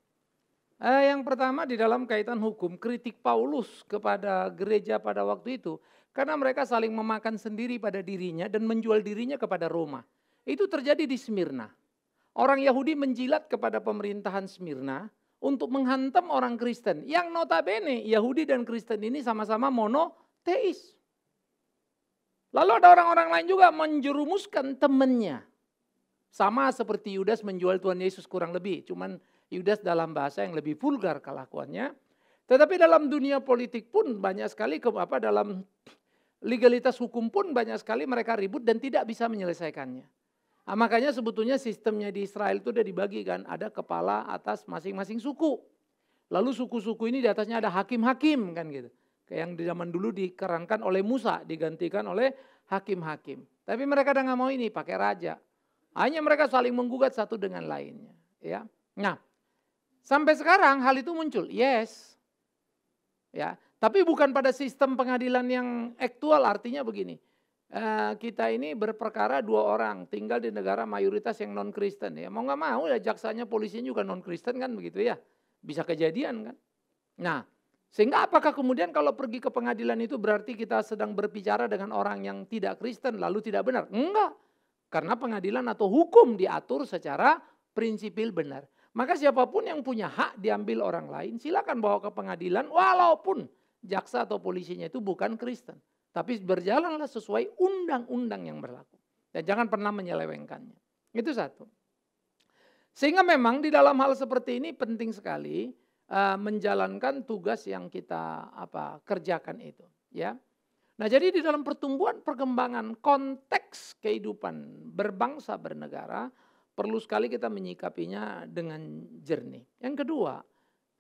Yang pertama di dalam kaitan hukum, kritik Paulus kepada gereja pada waktu itu. Karena mereka saling memakan sendiri pada dirinya dan menjual dirinya kepada Roma. Itu terjadi di Smyrna. Orang Yahudi menjilat kepada pemerintahan Smyrna untuk menghantam orang Kristen. Yang notabene Yahudi dan Kristen ini sama-sama monoteis. Lalu ada orang-orang lain juga menjerumuskan temannya. Sama seperti Yudas menjual Tuhan Yesus kurang lebih. Cuman Yudas dalam bahasa yang lebih vulgar kelakuannya. Tetapi dalam dunia politik pun banyak sekali dalam legalitas hukum pun banyak sekali mereka ribut dan tidak bisa menyelesaikannya. Nah, makanya sebetulnya sistemnya di Israel itu udah dibagi kan, ada kepala atas masing-masing suku. Lalu suku-suku ini di atasnya ada hakim-hakim kan gitu. Kayak yang di zaman dulu dikerankan oleh Musa, digantikan oleh hakim-hakim. Tapi mereka udah nggak mau ini, pakai raja. Hanya mereka saling menggugat satu dengan lainnya. Ya. Nah, sampai sekarang hal itu muncul, yes. Ya, tapi bukan pada sistem pengadilan yang aktual, artinya begini. Kita ini berperkara 2 orang tinggal di negara mayoritas yang non Kristen ya, mau nggak mau ya jaksanya polisinya juga non Kristen kan begitu ya, bisa kejadian kan. Nah sehingga apakah kemudian kalau pergi ke pengadilan itu berarti kita sedang berbicara dengan orang yang tidak Kristen lalu tidak benar? Enggak, karena pengadilan atau hukum diatur secara prinsipil benar. Maka siapapun yang punya hak diambil orang lain silakan bawa ke pengadilan walaupun jaksa atau polisinya itu bukan Kristen. Tapi berjalanlah sesuai undang-undang yang berlaku. Dan jangan pernah menyelewengkannya. Itu satu. Sehingga memang di dalam hal seperti ini penting sekali menjalankan tugas yang kita kerjakan itu. Ya. Nah jadi di dalam pertumbuhan perkembangan konteks kehidupan berbangsa bernegara perlu sekali kita menyikapinya dengan jernih. Yang kedua,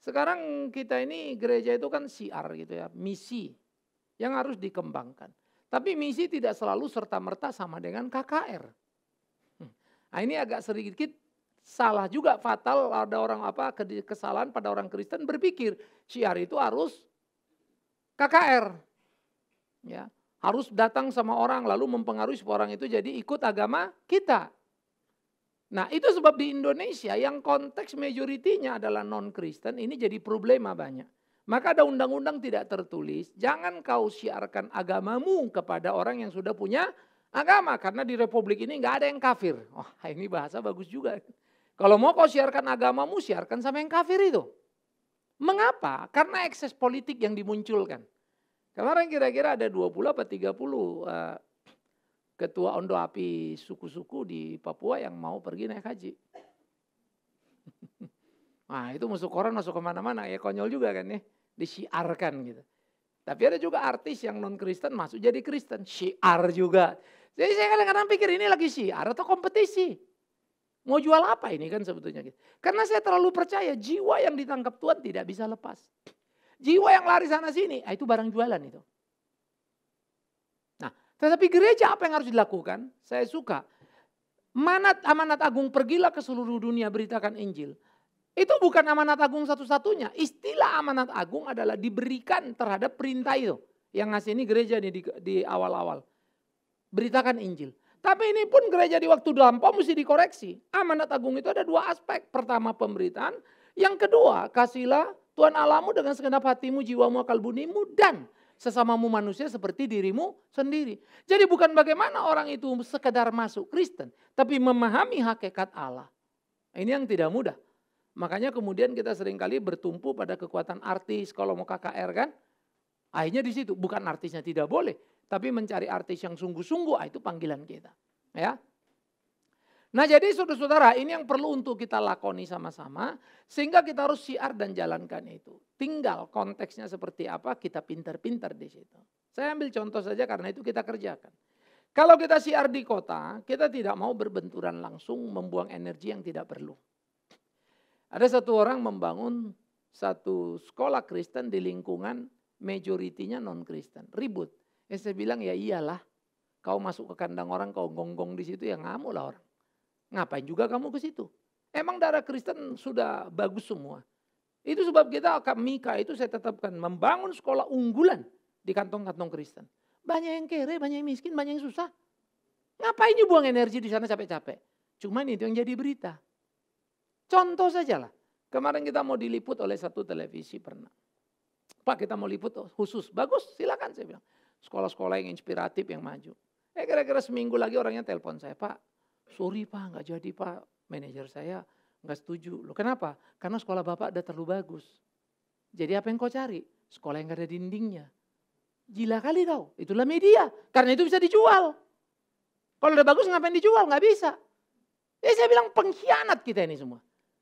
sekarang kita ini gereja itu kan syiar gitu ya, misi yang harus dikembangkan. Tapi misi tidak selalu serta-merta sama dengan KKR. Nah ini agak sedikit salah juga, fatal ada orang kesalahan pada orang Kristen berpikir syiar itu harus KKR. Ya, harus datang sama orang lalu mempengaruhi supaya orang itu jadi ikut agama kita. Nah itu sebab di Indonesia yang konteks majoritinya adalah non-Kristen ini jadi problema banyak. Maka ada undang-undang tidak tertulis, jangan kau syiarkan agamamu kepada orang yang sudah punya agama. Karena di Republik ini nggak ada yang kafir. Oh ini bahasa bagus juga. Kalau mau kau syiarkan agamamu, syiarkan sama yang kafir itu. Mengapa? Karena ekses politik yang dimunculkan. Kemarin kira-kira ada 20 atau 30 ketua ondo api suku-suku di Papua yang mau pergi naik haji. Nah itu masuk koran, masuk kemana-mana ya, konyol juga kan ya. Disiarkan gitu. Tapi ada juga artis yang non Kristen masuk jadi Kristen, syiar juga. Jadi saya kadang-kadang pikir ini lagi syiar atau kompetisi. Mau jual apa ini kan sebetulnya gitu. Karena saya terlalu percaya jiwa yang ditangkap Tuhan tidak bisa lepas. Jiwa yang lari sana sini, itu barang jualan itu. Nah, tetapi gereja apa yang harus dilakukan? Saya suka. Amanat agung pergilah ke seluruh dunia beritakan Injil. Itu bukan amanat agung satu-satunya. Istilah amanat agung adalah diberikan terhadap perintah itu. Yang ngasih ini gereja nih di awal-awal. Beritakan Injil. Tapi ini pun gereja di waktu lampau mesti dikoreksi. Amanat agung itu ada 2 aspek. Pertama pemberitaan. Yang kedua kasihlah Tuhan Allahmu dengan segenap hatimu, jiwamu, akal budimu, dan sesamamu manusia seperti dirimu sendiri. Jadi bukan bagaimana orang itu sekedar masuk Kristen, tapi memahami hakikat Allah. Ini yang tidak mudah. Makanya kemudian kita seringkali bertumpu pada kekuatan artis kalau mau KKR kan. Akhirnya di situ, bukan artisnya tidak boleh, tapi mencari artis yang sungguh-sungguh, itu panggilan kita. Ya. Nah jadi saudara-saudara, ini yang perlu untuk kita lakoni sama-sama, sehingga kita harus syiar dan jalankan itu. Tinggal konteksnya seperti apa, kita pintar-pintar di situ. Saya ambil contoh saja karena itu kita kerjakan. Kalau kita syiar di kota, kita tidak mau berbenturan langsung, membuang energi yang tidak perlu. Ada satu orang membangun satu sekolah Kristen di lingkungan majoritinya non-Kristen. Ribut. Saya bilang ya iyalah, kau masuk ke kandang orang, kau gonggong di situ, ya ngamuk lah orang. Ngapain juga kamu ke situ? Emang darah Kristen sudah bagus semua. Itu sebab kita Mika itu saya tetapkan membangun sekolah unggulan di kantong-kantong Kristen. Banyak yang kere, banyak yang miskin, banyak yang susah. Ngapain you buang energi di sana capek-capek? Cuman itu yang jadi berita. Contoh saja lah. Kemarin kita mau diliput oleh satu televisi pernah. Pak kita mau liput khusus. Bagus silakan saya bilang. Sekolah-sekolah yang inspiratif yang maju. Kira-kira seminggu lagi orangnya telepon saya. Pak sorry Pak nggak jadi Pak. Manajer saya nggak setuju. Loh kenapa? Karena sekolah Bapak udah terlalu bagus. Jadi apa yang kau cari? Sekolah yang gak ada dindingnya. Gila kali kau. Itulah media. Karena itu bisa dijual. Kalau udah bagus ngapain dijual? Nggak bisa. Ya saya bilang pengkhianat kita ini semua.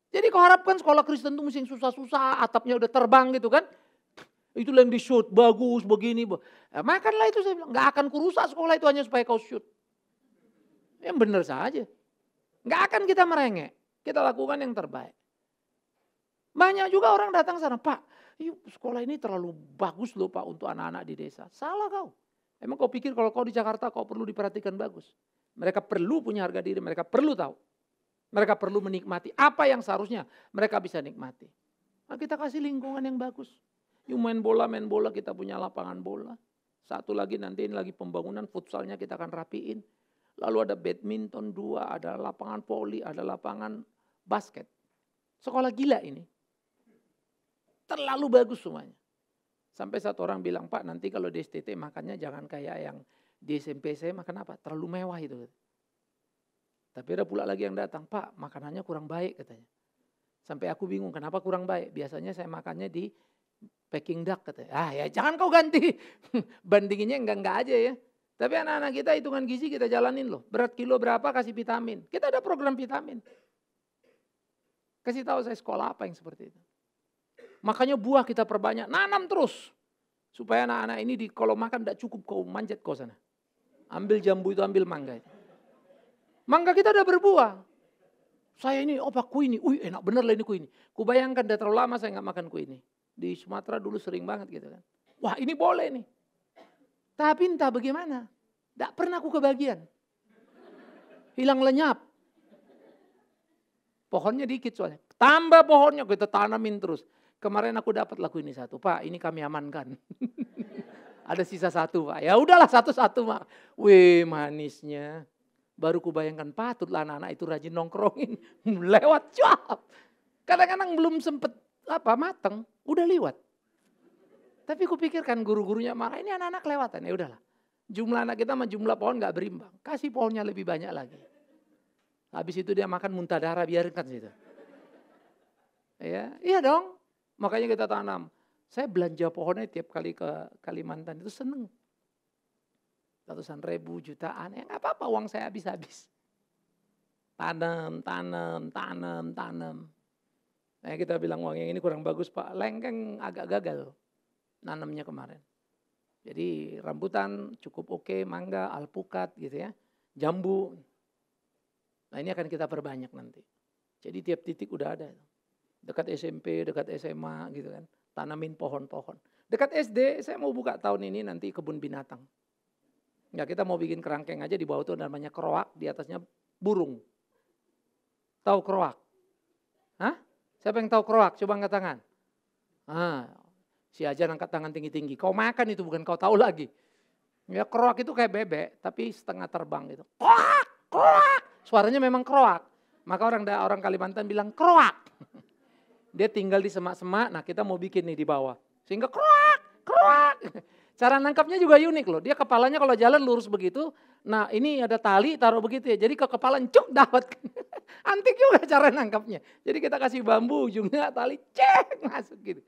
Jadi kau harapkan sekolah Kristen itu mesti susah-susah, atapnya udah terbang gitu kan. Itulah yang di-shoot, bagus, begini. Makanlah itu saya bilang, nggak akan kurusak sekolah itu hanya supaya kau shoot. Yang benar saja. Nggak akan kita merengek, kita lakukan yang terbaik. Banyak juga orang datang sana, Pak, sekolah ini terlalu bagus loh Pak untuk anak-anak di desa. Salah kau. Emang kau pikir kalau kau di Jakarta kau perlu diperhatikan bagus? Mereka perlu punya harga diri, mereka perlu tahu. Mereka perlu menikmati apa yang seharusnya mereka bisa nikmati. Nah, kita kasih lingkungan yang bagus. Yuk main bola, kita punya lapangan bola. Satu lagi nanti ini lagi pembangunan futsalnya kita akan rapiin. Lalu ada badminton 2, ada lapangan voli, ada lapangan basket. Sekolah gila ini. Terlalu bagus semuanya. Sampai satu orang bilang, Pak nanti kalau di STT makannya jangan kayak yang di SMP saya makan apa? Terlalu mewah itu. Tapi ada pula lagi yang datang, Pak makanannya kurang baik katanya. Sampai aku bingung kenapa kurang baik. Biasanya saya makannya di Peking Duck katanya. Ah ya jangan kau ganti. Bandinginnya enggak aja ya. Tapi anak-anak kita hitungan gizi kita jalanin loh. Berat kilo berapa kasih vitamin. Kita ada program vitamin. Kasih tahu saya sekolah apa yang seperti itu. Makanya buah kita perbanyak. Nanam terus. Supaya anak-anak ini kalau makan tidak cukup kau manjat kau sana. Ambil jambu itu ambil mangga itu. Mangga kita udah berbuah. Saya ini Pak kue ini. Enak bener lah ini kue ini. Kubayangkan udah terlalu lama saya nggak makan kue ini. Di Sumatera dulu sering banget gitu kan. Wah ini boleh nih. Tapi entah bagaimana. Tidak pernah aku kebagian. Hilang lenyap. Pohonnya dikit soalnya. Tambah pohonnya kita tanamin terus. Kemarin aku dapat lagu ini satu. Pak ini kami amankan. Ada sisa satu Pak. Ya udahlah satu-satu Pak. Wih manisnya. Baru kubayangkan patutlah anak-anak itu rajin nongkrongin. Lewat cuap. Kadang-kadang belum sempet mateng. Udah lewat. Tapi kupikirkan guru-gurunya marah. Ini anak-anak kelewatan. Ya udahlah. Jumlah anak kita sama jumlah pohon gak berimbang. Kasih pohonnya lebih banyak lagi. Habis itu dia makan muntah darah biarkan situ. Ya, iya dong. Makanya kita tanam. Saya belanja pohonnya tiap kali ke Kalimantan itu seneng. Ratusan ribu, jutaan, ya nggak apa-apa uang saya habis-habis. Tanam. Nah kita bilang uang yang ini kurang bagus Pak, lengkeng agak gagal nanamnya kemarin. Jadi rambutan cukup oke, mangga, alpukat gitu ya, jambu. Nah ini akan kita perbanyak nanti. Jadi tiap titik udah ada. Dekat SMP, dekat SMA gitu kan, tanamin pohon-pohon. Dekat SD saya mau buka tahun ini nanti kebun binatang. Ya kita mau bikin kerangkeng aja di bawah itu namanya kroak, di atasnya burung. Tahu kroak? Hah? Siapa yang tahu kroak? Coba angkat tangan. Si Ajan angkat tangan tinggi-tinggi. Kau makan itu bukan kau tahu lagi. Ya kroak itu kayak bebek tapi setengah terbang gitu. Kroak. Suaranya memang kroak. Maka orang Kalimantan bilang kroak. Dia tinggal di semak-semak, nah kita mau bikin nih di bawah. Sehingga keruak. Cara nangkapnya juga unik loh. Dia kepalanya kalau jalan lurus begitu, nah ini ada tali taruh begitu ya. Jadi ke kepala cuk dapat. Antik juga cara nangkapnya. Jadi kita kasih bambu, ujungnya tali cek masuk gitu.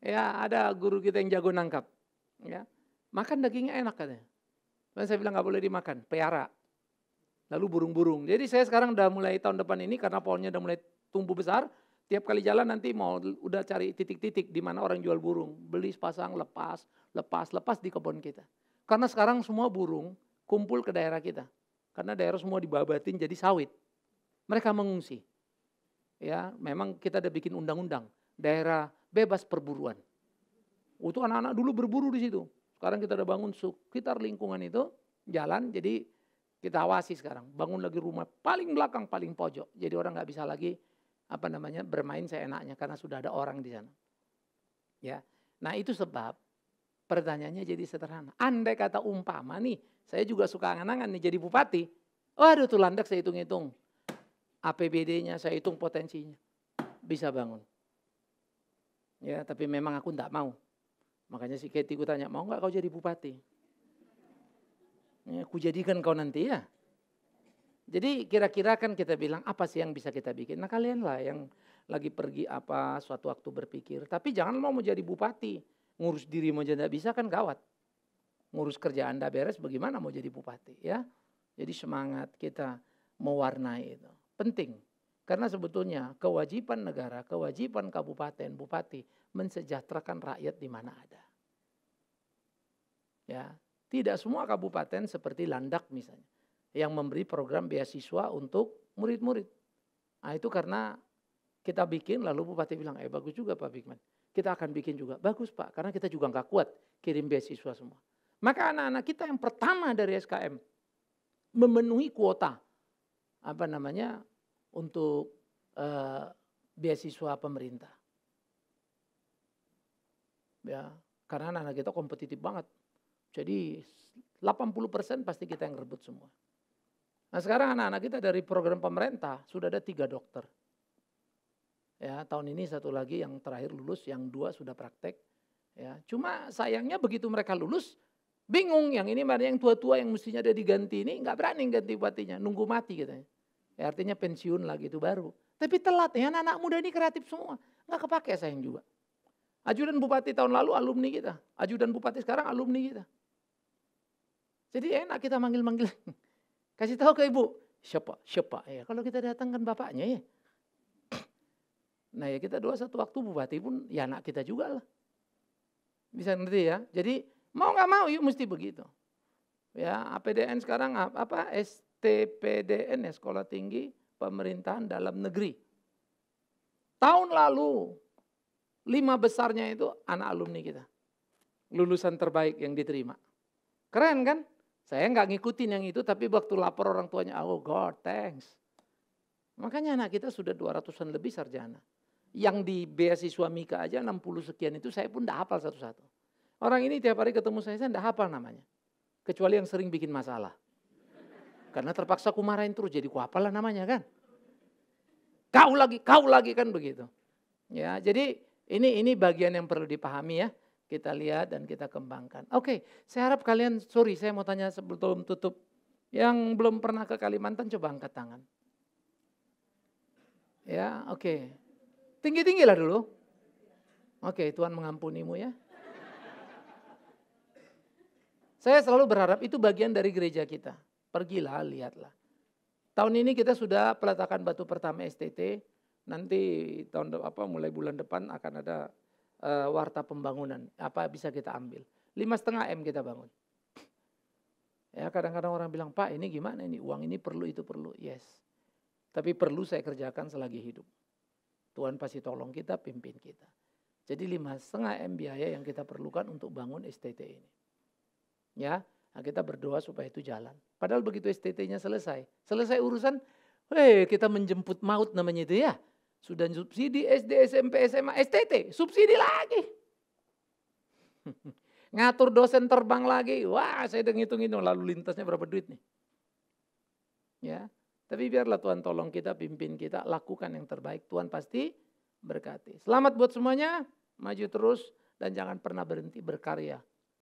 Ya ada guru kita yang jago nangkap. Ya, makan dagingnya enak katanya. Dan saya bilang nggak boleh dimakan, pelihara. Lalu burung-burung. Jadi saya sekarang udah mulai tahun depan ini karena pohonnya udah mulai tumbuh besar. Tiap kali jalan nanti mau udah cari titik-titik di mana orang jual burung. Beli sepasang, lepas di kebun kita. Karena sekarang semua burung kumpul ke daerah kita. Karena daerah semua dibabatin jadi sawit. Mereka mengungsi. Ya, memang kita udah bikin undang-undang. Daerah bebas perburuan. Itu anak-anak dulu berburu di situ. Sekarang kita udah bangun sekitar lingkungan itu, jalan, jadi kita awasi sekarang. Bangun lagi rumah paling belakang, paling pojok. Jadi orang nggak bisa lagi bermain seenaknya karena sudah ada orang di sana. Ya, nah itu sebab pertanyaannya jadi sederhana. Andai kata umpama nih, saya juga suka angan-angan nih jadi bupati. Waduh tuh landak saya hitung-hitung. APBD-nya saya hitung potensinya. Bisa bangun. Ya, tapi memang aku enggak mau. Makanya si Katie ku tanya, mau enggak kau jadi bupati? Ya, aku jadikan kau nanti ya. Jadi kira-kira kan kita bilang apa sih yang bisa kita bikin? Nah kalian lah yang lagi pergi apa suatu waktu berpikir. Tapi jangan mau jadi bupati. Ngurus diri mau jadi bisa kan gawat. Ngurus kerjaan Anda beres bagaimana mau jadi bupati ya. Jadi semangat kita mewarnai itu. Penting. Karena sebetulnya kewajiban negara, kewajiban kabupaten, bupati mensejahterakan rakyat di mana ada. Ya, tidak semua kabupaten seperti Landak misalnya yang memberi program beasiswa untuk murid-murid. Nah, itu karena kita bikin lalu bupati bilang, bagus juga Pak Bigman. Kita akan bikin juga. Bagus Pak, karena kita juga nggak kuat kirim beasiswa semua. Maka anak-anak kita yang pertama dari SKM memenuhi kuota untuk beasiswa pemerintah. Ya, karena anak-anak kita kompetitif banget. Jadi 80% pasti kita yang rebut semua. Nah sekarang anak-anak kita dari program pemerintah sudah ada 3 dokter. Ya, tahun ini 1 lagi yang terakhir lulus, yang 2 sudah praktek. Ya, cuma sayangnya begitu mereka lulus, bingung yang ini mana yang tua-tua yang mestinya ada diganti ini nggak berani ganti bupatinya, nunggu mati katanya. Ya, artinya pensiun lagi itu baru. Tapi telat ya, anak-anak muda ini kreatif semua. Nggak kepake sayang juga. Ajudan bupati tahun lalu alumni kita. Ajudan bupati sekarang alumni kita. Jadi enak kita manggil-manggil. Kasih tahu ke ibu. Siapa ya. Kalau kita datangkan bapaknya ya. Nah ya kita doa satu waktu bupati pun ya anak kita juga lah. Bisa ngerti ya. Jadi mau nggak mau yuk mesti begitu. Ya APDN sekarang STPDN ya, Sekolah Tinggi Pemerintahan Dalam Negeri. Tahun lalu 5 besarnya itu anak alumni kita. Lulusan terbaik yang diterima. Keren kan? Saya nggak ngikutin yang itu tapi waktu lapor orang tuanya, oh God thanks. Makanya anak kita sudah 200-an lebih sarjana. Yang di beasiswa Mika aja 60 sekian itu saya pun enggak hafal satu-satu. Orang ini tiap hari ketemu saya enggak hafal namanya. Kecuali yang sering bikin masalah. Karena terpaksa aku marahin terus jadi ku hafal lah namanya kan. Kau lagi kan begitu. Ya, jadi ini bagian yang perlu dipahami ya. Kita lihat dan kita kembangkan. Oke, saya harap kalian, saya mau tanya sebelum tutup. Yang belum pernah ke Kalimantan coba angkat tangan. Ya, oke. Tinggi-tinggi lah dulu. Oke, Tuhan mengampunimu ya. Saya selalu berharap itu bagian dari gereja kita. Pergilah, lihatlah. Tahun ini kita sudah peletakan batu pertama STT. Nanti mulai bulan depan akan ada warta pembangunan. Apa bisa kita ambil. 5,5 M kita bangun. Ya kadang-kadang orang bilang, Pak ini gimana ini? Uang ini perlu, itu perlu. Yes. Tapi perlu saya kerjakan selagi hidup. Tuhan pasti tolong kita, pimpin kita. Jadi 5,5 M biaya yang kita perlukan untuk bangun STT ini. Ya, nah kita berdoa supaya itu jalan. Padahal begitu STT-nya selesai urusan, kita menjemput maut namanya itu ya. Sudah subsidi SD, SMP, SMA, STT, subsidi lagi. Ngatur dosen terbang lagi, wah saya udah ngitung-ngitung lalu lintasnya berapa duit nih. Ya, tapi biarlah Tuhan tolong kita, pimpin kita, lakukan yang terbaik. Tuhan pasti berkati. Selamat buat semuanya, maju terus dan jangan pernah berhenti berkarya.